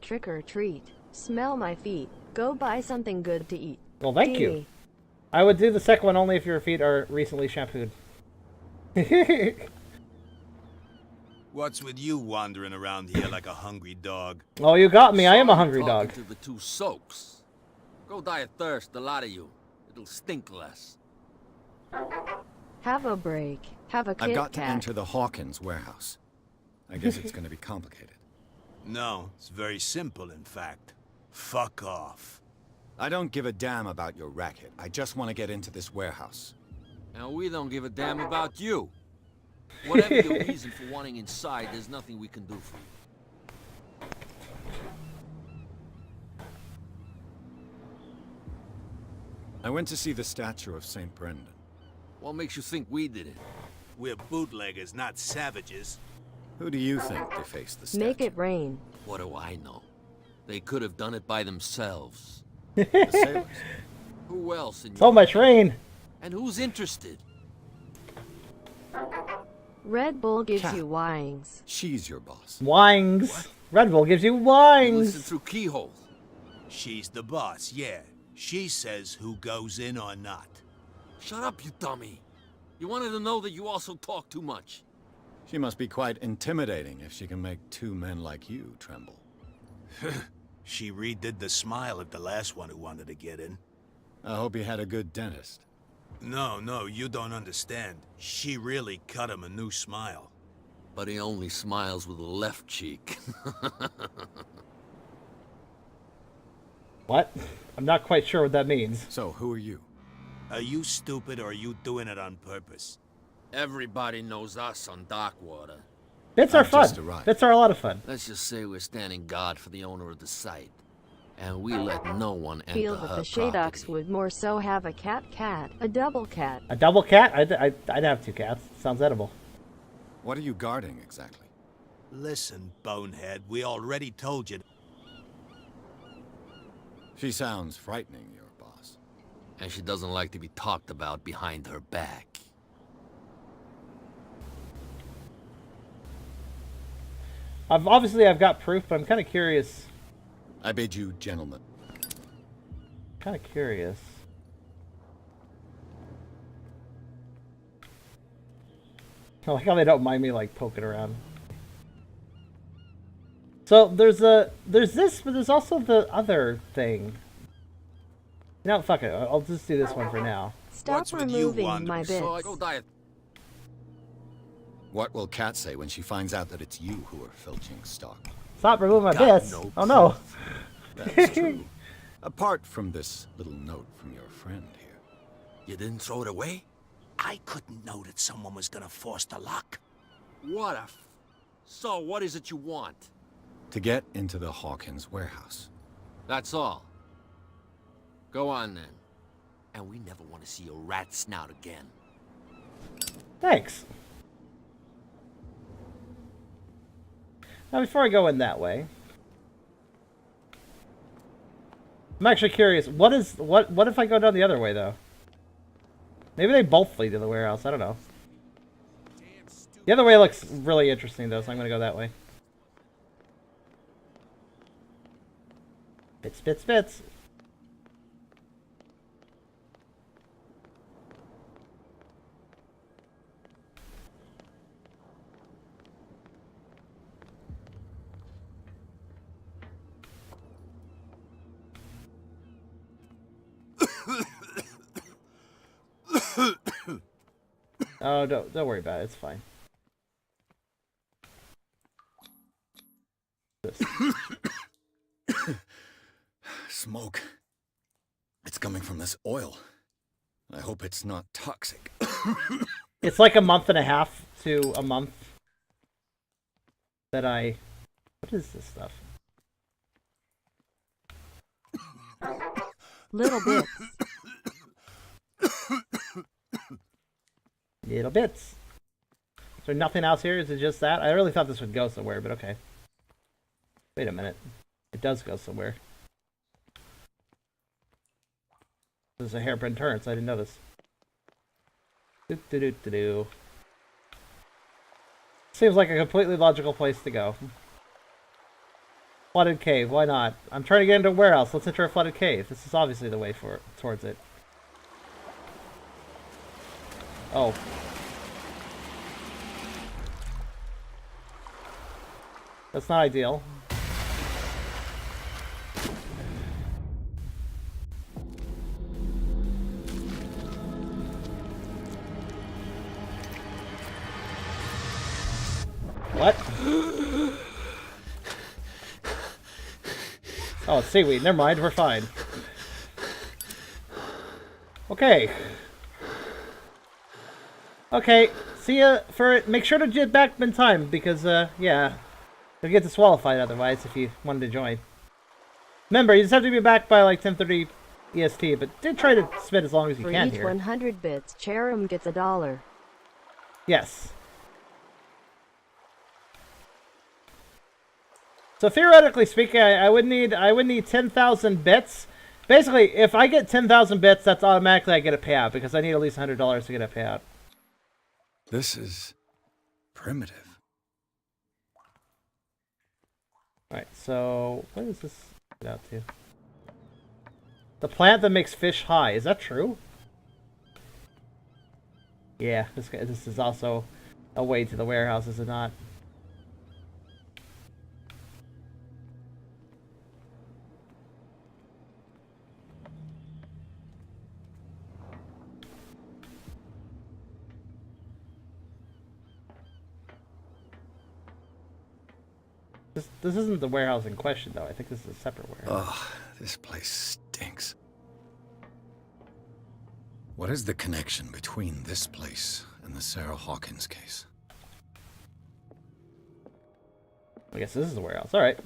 Trick or treat. Smell my feet. Go buy something good to eat. Well, thank you. I would do the second one only if your feet are recently shampooed. What's with you wandering around here like a hungry dog? Oh, you got me. I am a hungry dog. To the two soaks. Go die of thirst, the lot of you. It'll stink less. Have a break. Have a Kit I've got Kat. to enter the Hawkins warehouse. I guess it's going to be complicated. No, it's very simple, in fact. Fuck off. I don't give a damn about your racket. I just want to get into this warehouse. And we don't give a damn about you. Whatever your reason for wanting inside, there's nothing we can do for you. I went to see the statue of St. Brendan. What makes you think we did it? We're bootleggers, not savages. Who do you think defaced the statue? Make it rain. What do I know? They could have done it by themselves. The sailors. Who else? In So much rain. And who's interested? Red Bull gives Cat. you wings. She's your boss. Wines. Red Bull gives you You wines. listen through keyholes. She's the boss, yeah. She says who goes in or not. Shut up, you dummy. You wanted to know that you also talk too much. She must be quite intimidating if she can make two men like you tremble. She redid the smile at the last one who wanted to get in. I hope he had a good dentist. No, you don't understand. She really cut him a new smile. But he only smiles with the left cheek. What? I'm not quite sure what that means. So, who are you? Are you stupid or are you doing it on purpose? Everybody knows us on Darkwater. Bits are I've fun. just arrived. Bits are a lot of fun. Let's just say we're standing guard for the owner of the site. And we let no one enter Feel her that the property. Shadox would more so have a cat, a double cat. A double cat? I'd have two cats. Sounds edible. What are you guarding exactly? Listen, bonehead, we already told you. She sounds frightening, your boss. And she doesn't like to be talked about behind her back. Obviously I've got proof, but I'm kind of curious. I bid you, gentlemen. Kind of curious. I like how they don't mind me like poking around. So there's this, but there's also the other thing. No, fuck it. I'll just do this one for now. Stop removing my bits. So I go die. What will Kat say when she finds out that it's you who are filching stock? Stop removing my Got bits. no Oh no. That's true. Apart from this little note from your friend here. You didn't throw it away? I couldn't know that someone was gonna force the lock. What a So what is it you want? To get into the Hawkins warehouse. That's all. Go on then. And we never want to see your rat snout again. Thanks. Now before I go in that way, I'm actually curious. What if I go down the other way though? Maybe they both lead to the warehouse. I don't know. The other way looks really interesting though, so I'm gonna go that way. Bits, bits, bits. Oh, don't worry about it. It's fine. Smoke. It's coming from this oil. I hope it's not toxic. It's like a month and a half to a month that I... What is this stuff? Little bit. Little bits. Is there nothing else here? Is it just that? I really thought this would go somewhere, but okay. Wait a minute. It does go somewhere. This is a hairpin turn, so I didn't know this. Do-do-do-do-do. Seems like a completely logical place to go. Flooded cave, why not? I'm trying to get into a warehouse. Let's enter a flooded cave. This is obviously the way for towards it. Oh. That's not ideal. What? Oh, it's seaweed. Never mind, we're fine. Okay. Okay, see ya for it. Make sure to get back in time because, yeah. You'll get disqualified otherwise if you wanted to join. Remember, you just have to be back by like 10:30 EST, but did try to spend as long as you can here. For each 100 bits, Cherim gets $1. Yes. So theoretically speaking, I would need 10,000 bits. Basically, if I get 10,000 bits, that's automatically I get a payout because I need at least $100 to get a payout. This is primitive. Alright, so what does this get out to? The plant that makes fish high. Is that true? Yeah, this is also a way to the warehouse, is it not? This isn't the warehouse in question, though. I think this is a separate warehouse. Ugh, this place stinks. What is the connection between this place and the Sarah Hawkins case? I guess this is the warehouse. Alright.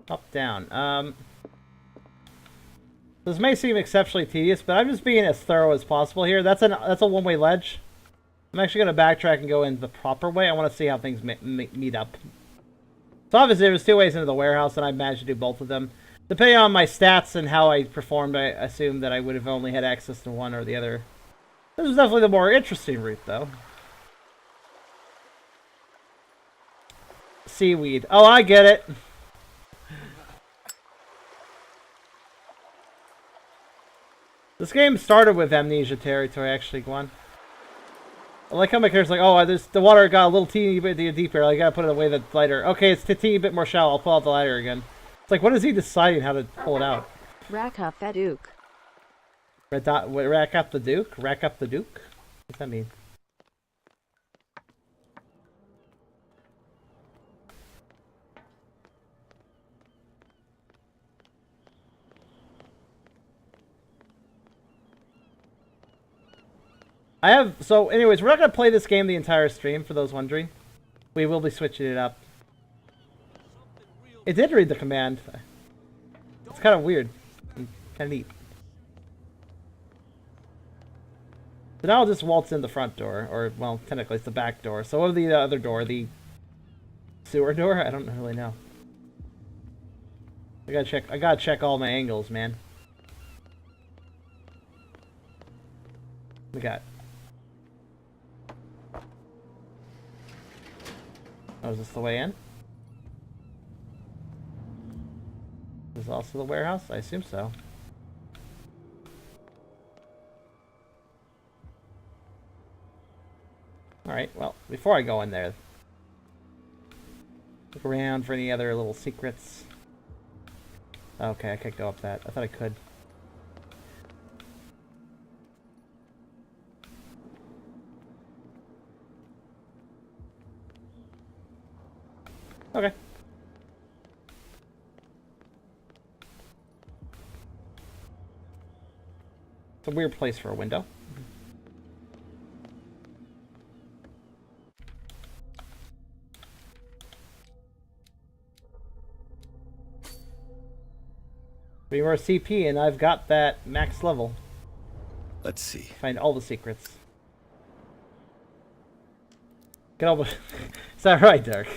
Up, down. This may seem exceptionally tedious, but I'm just being as thorough as possible here. That's a one-way ledge. I'm actually going to backtrack and go in the proper way. I want to see how things meet up. So obviously there's two ways into the warehouse, and I managed to do both of them. Depending on my stats and how I performed, I assume that I would have only had access to one or the other. This is definitely the more interesting route, though. Seaweed. Oh, I get it. This game started with Amnesia territory, actually, Gwen. I like how my character's like, oh, the water got a little teeny bit deeper. I gotta put it away that's lighter. Okay, it's a teeny bit more shallow. I'll pull out the lighter again. It's like, what is he deciding how to pull it out? Rack up that Duke. Rack up the Duke? Rack up the Duke? What's that mean? So anyways, we're not going to play this game the entire stream, for those wondering. We will be switching it up. It did read the command. It's kind of weird. Kind of neat. So now I'll just waltz in the front door. Or, well, technically it's the back door. So what the other door? The sewer door? I don't really know. I gotta check all my angles, man. We got... Oh, is this the way in? Is this also the warehouse? I assume so. Alright, well, before I go in there, look around for any other little secrets. Okay, I can't go up that. I thought I could. Okay. It's a weird place for a window. We were CP and I've got that max level. Let's see. Find all the secrets. Get all the... Is that right, Dirk?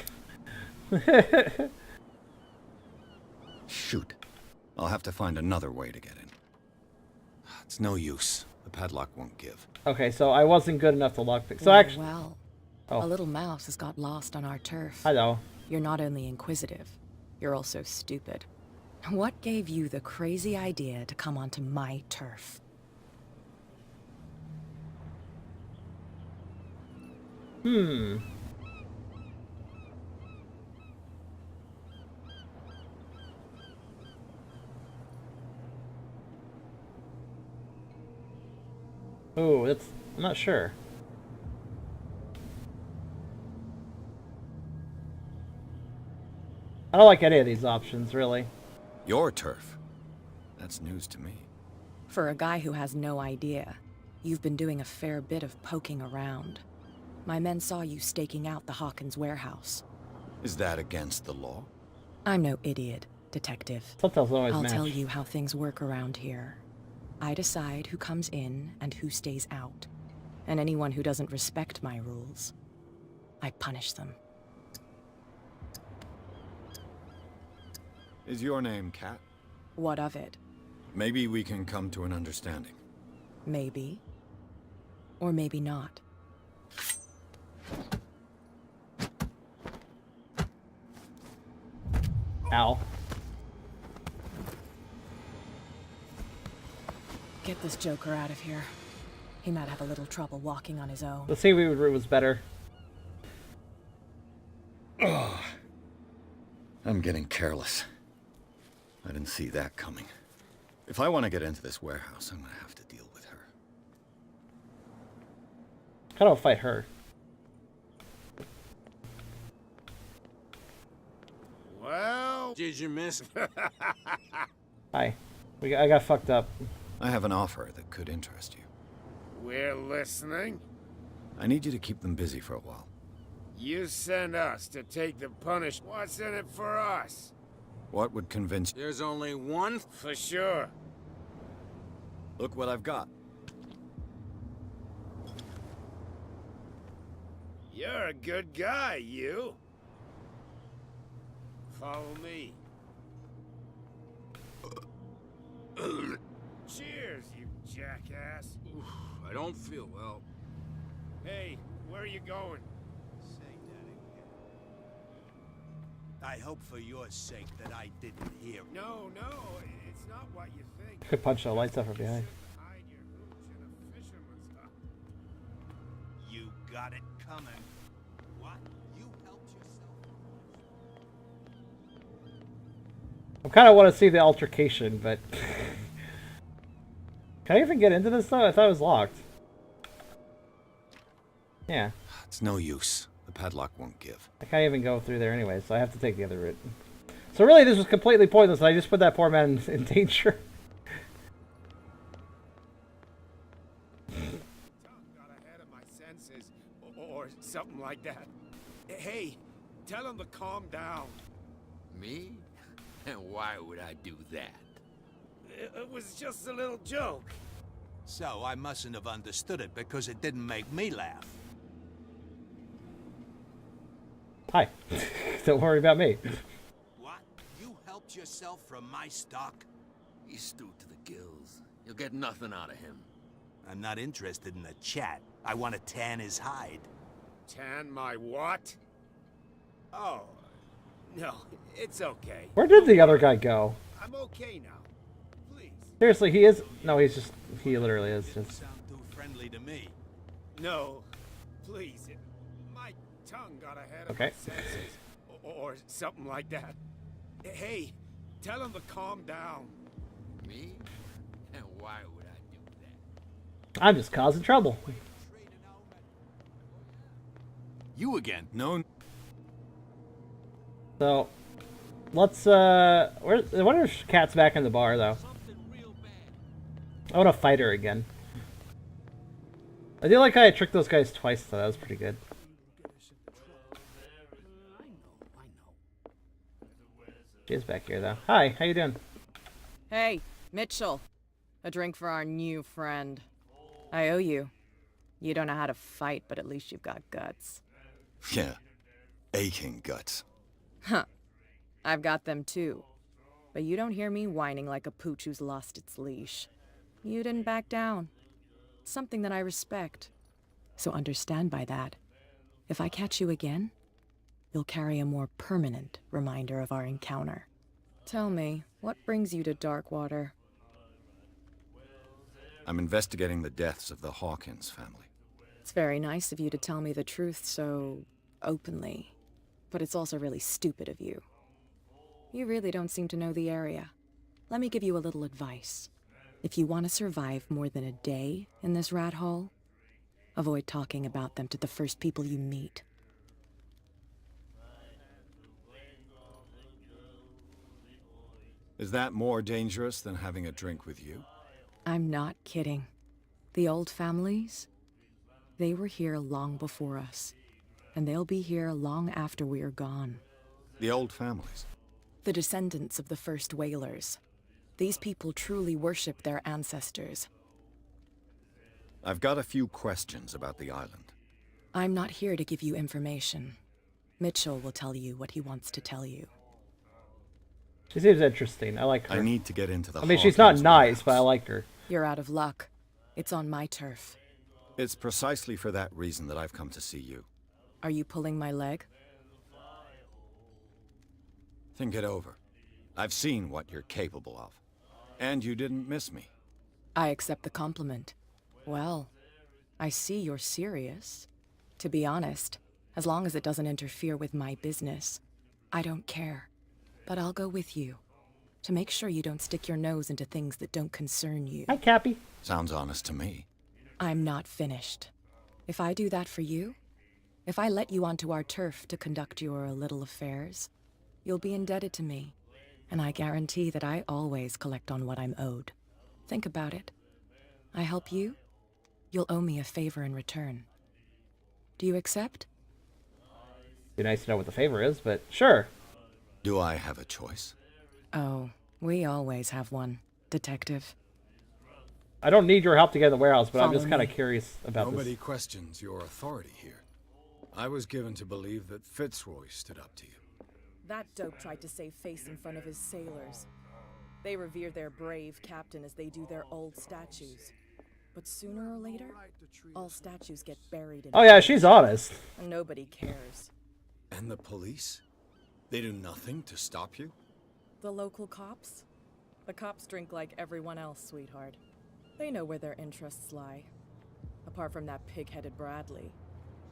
Shoot. I'll have to find another way to get in. It's no use. The padlock won't give. Okay, so I wasn't good enough to lockpick. So actually... Well, oh. A little mouse has got lost on our turf. Hello. You're not only inquisitive, you're also stupid. What gave you the crazy idea to come onto my turf? Oh, that's... I'm not sure. I don't like any of these options, really. Your turf? That's news to me. For a guy who has no idea, you've been doing a fair bit of poking around. My men saw you staking out the Hawkins warehouse. Is that against the law? I'm no idiot, detective. Sometimes always I'll match. tell you how things work around here. I decide who comes in and who stays out. And anyone who doesn't respect my rules, I punish them. Is your name Kat? What of it? Maybe we can come to an understanding. Maybe. Or maybe not. Ow. Get this joker out of here. He might have a little trouble walking on his own. The seaweed route was better. Ugh. I'm getting careless. I didn't see that coming. If I want to get into this warehouse, I'm going to have to deal with her. How do I fight her? Well, did you miss? Hi. I got fucked up. I have an offer that could interest you. We're listening. I need you to keep them busy for a while. You send us to take the punish. What's in it for us? What would convince you? There's only one for sure. Look what I've got. You're a good guy, you. Follow me. Cheers, you jackass. I don't feel well. Hey, where are you going? Say that again. I hope for your sake that I didn't hear. No, it's not what you think. Could punch the lights up from behind. Hide your hooch in a fisherman's hut. You got it coming. What? You helped yourself. I kind of want to see the altercation, but... Can I even get into this, though? I thought it was locked. Yeah. It's no use. The padlock won't give. I can't even go through there anyway, so I have to take the other route. So really, this was completely pointless. I just put that poor man in danger. Got ahead of my senses, or something like that. Hey, tell him to calm down. Me? And why would I do that? It was just a little joke. So I mustn't have understood it because it didn't make me laugh. Hi. Don't worry about me. What? You helped yourself from my stock? He's stewed to the gills. You'll get nothing out of him. I'm not interested in a chat. I want to tan his hide. Tan my what? Oh, no, it's okay. Where did the other guy go? I'm okay now. Please. Seriously, he is... No, he's just... He literally is just... Sound too friendly to me. No, please. My tongue got ahead of Okay. my senses, or something like that. Hey, tell him to calm down. Me? And why would I do that? I'm just causing trouble. You again? No. So, let's, I wonder if Cat's back in the bar, though. I want to fight her again. I do like how I tricked those guys twice, though. That was pretty good. She is back here, though. Hi, how you doing? Hey, Mitchell. A drink for our new friend. I owe you. You don't know how to fight, but at least you've got guts. Yeah. Aching guts. Huh. I've got them too. But you don't hear me whining like a pooch who's lost its leash. You didn't back down. Something that I respect. So understand by that, if I catch you again, you'll carry a more permanent reminder of our encounter. Tell me, what brings you to Darkwater? I'm investigating the deaths of the Hawkins family. It's very nice of you to tell me the truth so openly, but it's also really stupid of you. You really don't seem to know the area. Let me give you a little advice. If you want to survive more than a day in this rat hole, avoid talking about them to the first people you meet. Is that more dangerous than having a drink with you? I'm not kidding. The old families, they were here long before us, and they'll be here long after we are gone. The old families? The descendants of the first whalers. These people truly worship their ancestors. I've got a few questions about the island. I'm not here to give you information. Mitchell will tell you what he wants to tell you. She seems interesting. I like her. I need to get into the I mean, she's not nice, but I like her. You're out of luck. It's on my turf. It's precisely for that reason that I've come to see you. Are you pulling my leg? Think it over. I've seen what you're capable of. And you didn't miss me. I accept the compliment. Well, I see you're serious. To be honest, as long as it doesn't interfere with my business, I don't care. But I'll go with you, to make sure you don't stick your nose into things that don't concern you. Hi, Cappy. Sounds honest to me. I'm not finished. If I do that for you, if I let you onto our turf to conduct your little affairs, you'll be indebted to me, and I guarantee that I always collect on what I'm owed. Think about it. I help you, you'll owe me a favor in return. Do you accept? Be nice to know what the favor is, but sure. Do I have a choice? Oh, we always have one, Detective. I don't need your help to get in the warehouse, but I'm just Follow kind of me. curious about Nobody this. questions your authority here. I was given to believe that Fitzroy stood up to you. That dope tried to save face in front of his sailors. They revere their brave captain as they do their old statues. But sooner or later, all statues get buried in... Oh yeah, she's honest. And nobody cares. And the police? They do nothing to stop you? The local cops? The cops drink like everyone else, sweetheart. They know where their interests lie. Apart from that pig-headed Bradley.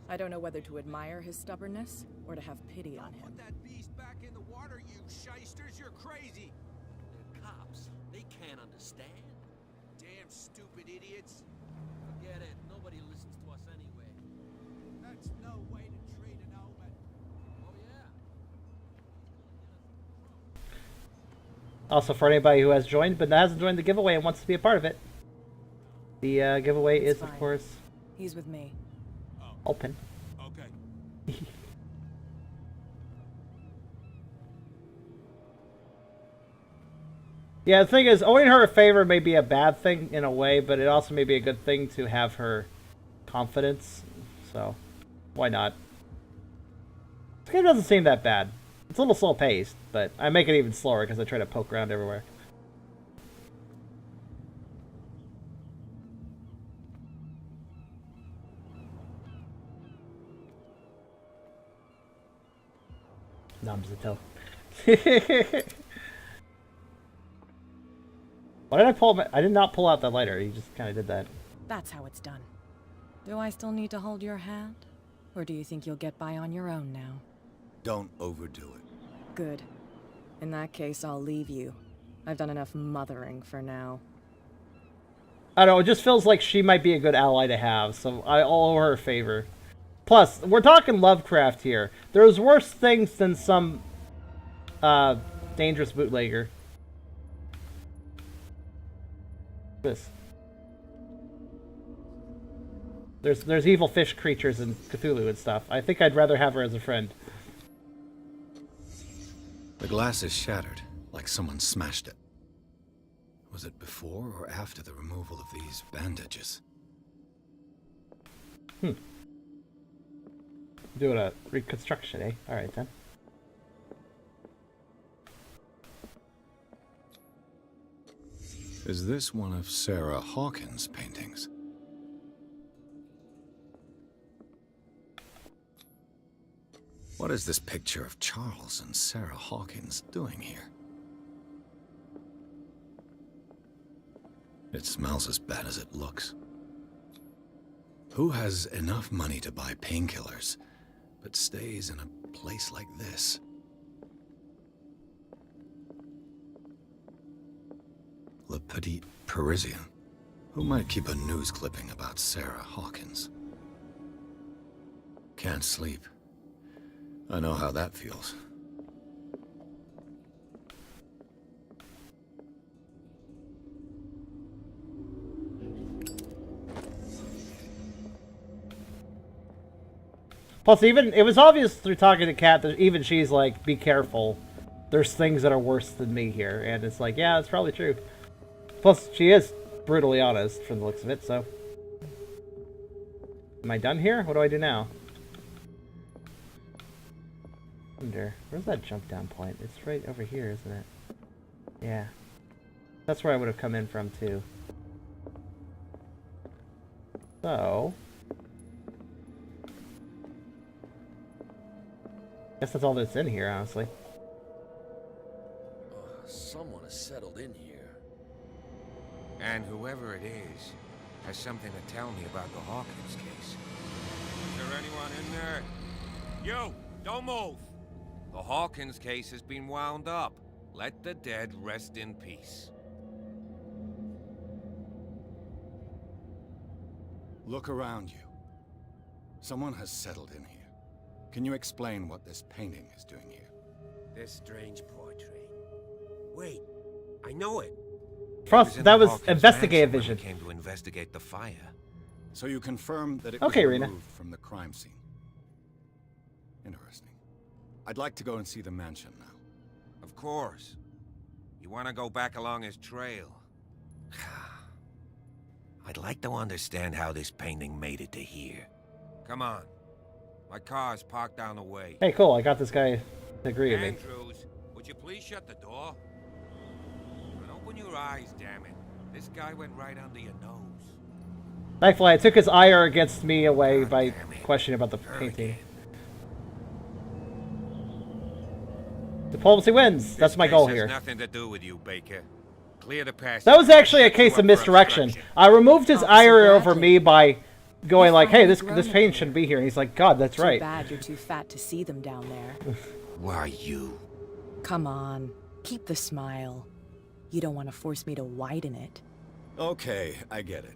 I don't know whether to admire his stubbornness or to have pity on him. Put that beast back in the water, you shysters! You're crazy! They're cops. They can't understand. Damn stupid idiots! Forget it. Nobody listens to us anyway. That's no way to treat an omen. Oh, yeah. Also, for anybody who has joined but hasn't joined the giveaway and wants to be a part of it, the giveaway It's is, fine. of course, He's with me. open. Okay. Yeah, the thing is, owing her a favor may be a bad thing in a way, but it also may be a good thing to have her confidence. So, why not? This game doesn't seem that bad. It's a little slow paced, but I make it even slower because I try to poke around everywhere. Numbs the toe. Why did I pull? I did not pull out that lighter. You just kind of did that. That's how it's done. Do I still need to hold your hand? Or do you think you'll get by on your own now? Don't overdo it. Good. In that case, I'll leave you. I've done enough mothering for now. I don't know, it just feels like she might be a good ally to have, so I'll owe her a favor. Plus, we're talking Lovecraft here. There's worse things than some dangerous bootlegger. This. There's evil fish creatures and Cthulhu and stuff. I think I'd rather have her as a friend. The glass is shattered, like someone smashed it. Was it before or after the removal of these bandages? Doing a reconstruction, eh? Alright then. Is this one of Sarah Hawkins' paintings? What is this picture of Charles and Sarah Hawkins doing here? It smells as bad as it looks. Who has enough money to buy painkillers, but stays in a place like this? Le Petit Parisien. Who might keep a news clipping about Sarah Hawkins? Can't sleep. I know how that feels. Plus, even it was obvious through talking to Kat that even she's like, "Be careful. There's things that are worse than me here," and it's like, yeah, it's probably true. Plus, she is brutally honest from the looks of it. So, am I done here? What do I do now? Wonder, where's that jump down point? It's right over here, isn't it? Yeah, that's where I would have come in from too. So. Guess that's all that's in here, honestly. Someone has settled in here. And whoever it is has something to tell me about the Hawkins case. Is there anyone in there? You! Don't move! The Hawkins case has been wound up. Let the dead rest in peace. Look around you. Someone has settled in here. Can you explain what this painting is doing here? This strange portrait. Wait, I know it. Frost, that was investigative vision. Came to investigate the fire. So you confirm that it okay, was Rena. removed from the crime scene. Interesting. I'd like to go and see the mansion now. Of course. You want to go back along his trail? I'd like to understand how this painting made it to here. Come on. My car's parked down the way. Hey, cool. I got this guy to agree with me. Andrews, would you please shut the door? And open your eyes, damn it. This guy went right under your nose. Thankfully, I took his ire against me away by questioning about the painting. Diplomacy wins. That's my goal here. Nothing to do with you, Baker. Clear the passage. That was actually a case of misdirection. I removed his ire over me by going like, "Hey, this painting shouldn't be here," and he's like, "God, that's right." Too bad you're too fat to see them down there. Why you? Come on, keep the smile. You don't want to force me to widen it. Okay, I get it.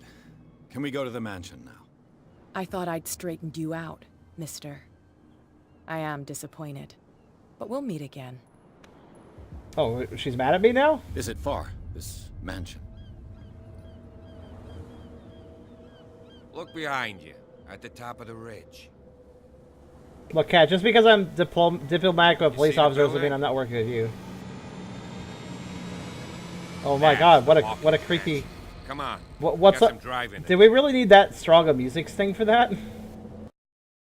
Can we go to the mansion now? I thought I'd straightened you out, mister. I am disappointed, but we'll meet again. Oh, she's mad at me now? Is it far, this mansion? Look behind you, at the top of the ridge. Look, Kat, just because I'm diplomatic with a police officer doesn't mean I'm not working with you. Oh my God, what a creepy. Come on. What's up? Did we really need that strong a music sting for that?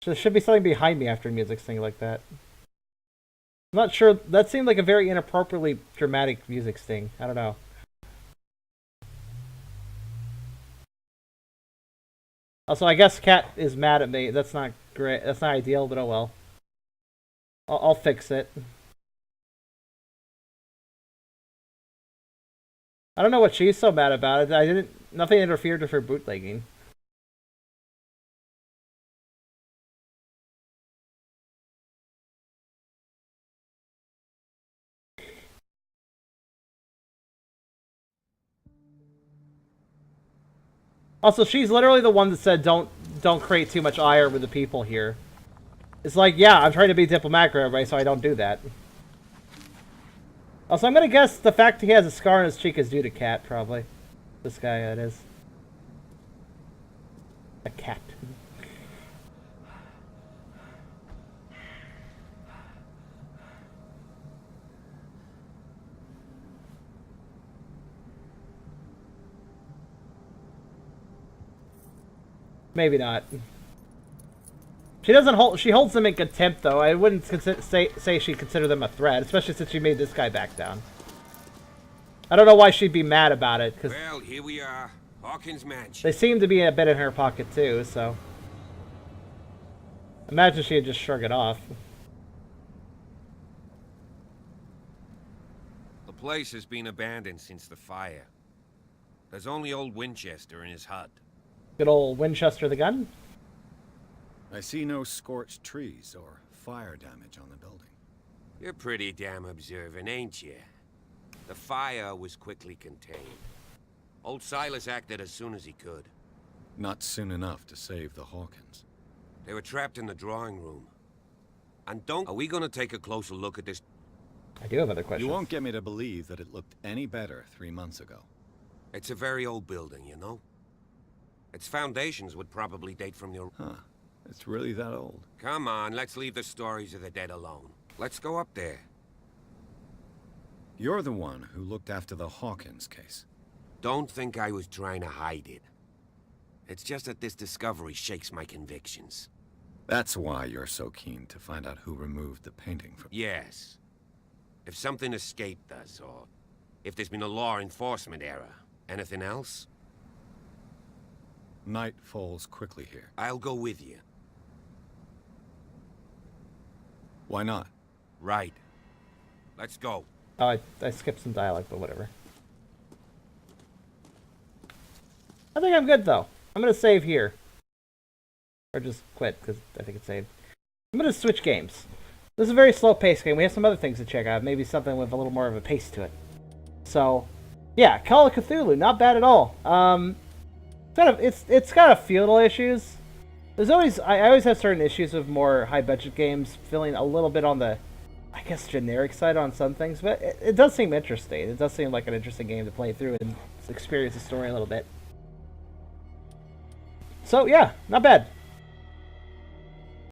There should be something behind me after a music sting like that. I'm not sure. That seemed like a very inappropriately dramatic music sting. I don't know. Also, I guess Kat is mad at me. That's not great. That's not ideal, but oh well. I'll fix it. I don't know what she's so mad about. Nothing interfered with her bootlegging. Also, she's literally the one that said don't create too much ire with the people here. It's like, yeah, I'm trying to be diplomatic for everybody, so I don't do that. Also, I'm gonna guess the fact he has a scar on his cheek is due to Kat, probably. This guy, that is. A cat. Maybe not. She doesn't hold. She holds them in contempt, though. I wouldn't say she'd consider them a threat, especially since she made this guy back down. I don't know why she'd be mad about it, because Well, here we are. Hawkins Mansion. they seem to be a bit in her pocket too. So imagine she'd just shrug it off. The place has been abandoned since the fire. There's only old Winchester in his hut. Good old Winchester the gun. I see no scorched trees or fire damage on the building. You're pretty damn observant, ain't you? The fire was quickly contained. Old Silas acted as soon as he could. Not soon enough to save the Hawkins. They were trapped in the drawing room. And are we gonna take a closer look at this? I do have other questions. You won't get me to believe that it looked any better 3 months ago. It's a very old building, you know? Its foundations would probably date from the... Huh. It's really that old. Come on, let's leave the stories of the dead alone. Let's go up there. You're the one who looked after the Hawkins case. Don't think I was trying to hide it. It's just that this discovery shakes my convictions. That's why you're so keen to find out who removed the painting from... Yes. If something escaped us, or if there's been a law enforcement error. Anything else? Night falls quickly here. I'll go with you. Why not? Right. Let's go. Oh, I skipped some dialogue, but whatever. I think I'm good, though. I'm going to save here. Or just quit, because I think it's saved. I'm going to switch games. This is a very slow-paced game. We have some other things to check out. Maybe something with a little more of a pace to it. So, yeah, Call of Cthulhu. Not bad at all. It's got a feudal issues. There's always... I always have certain issues with more high-budget games feeling a little bit on the, I guess, generic side on some things. But it does seem interesting. It does seem like an interesting game to play through and experience the story a little bit. So, yeah, not bad.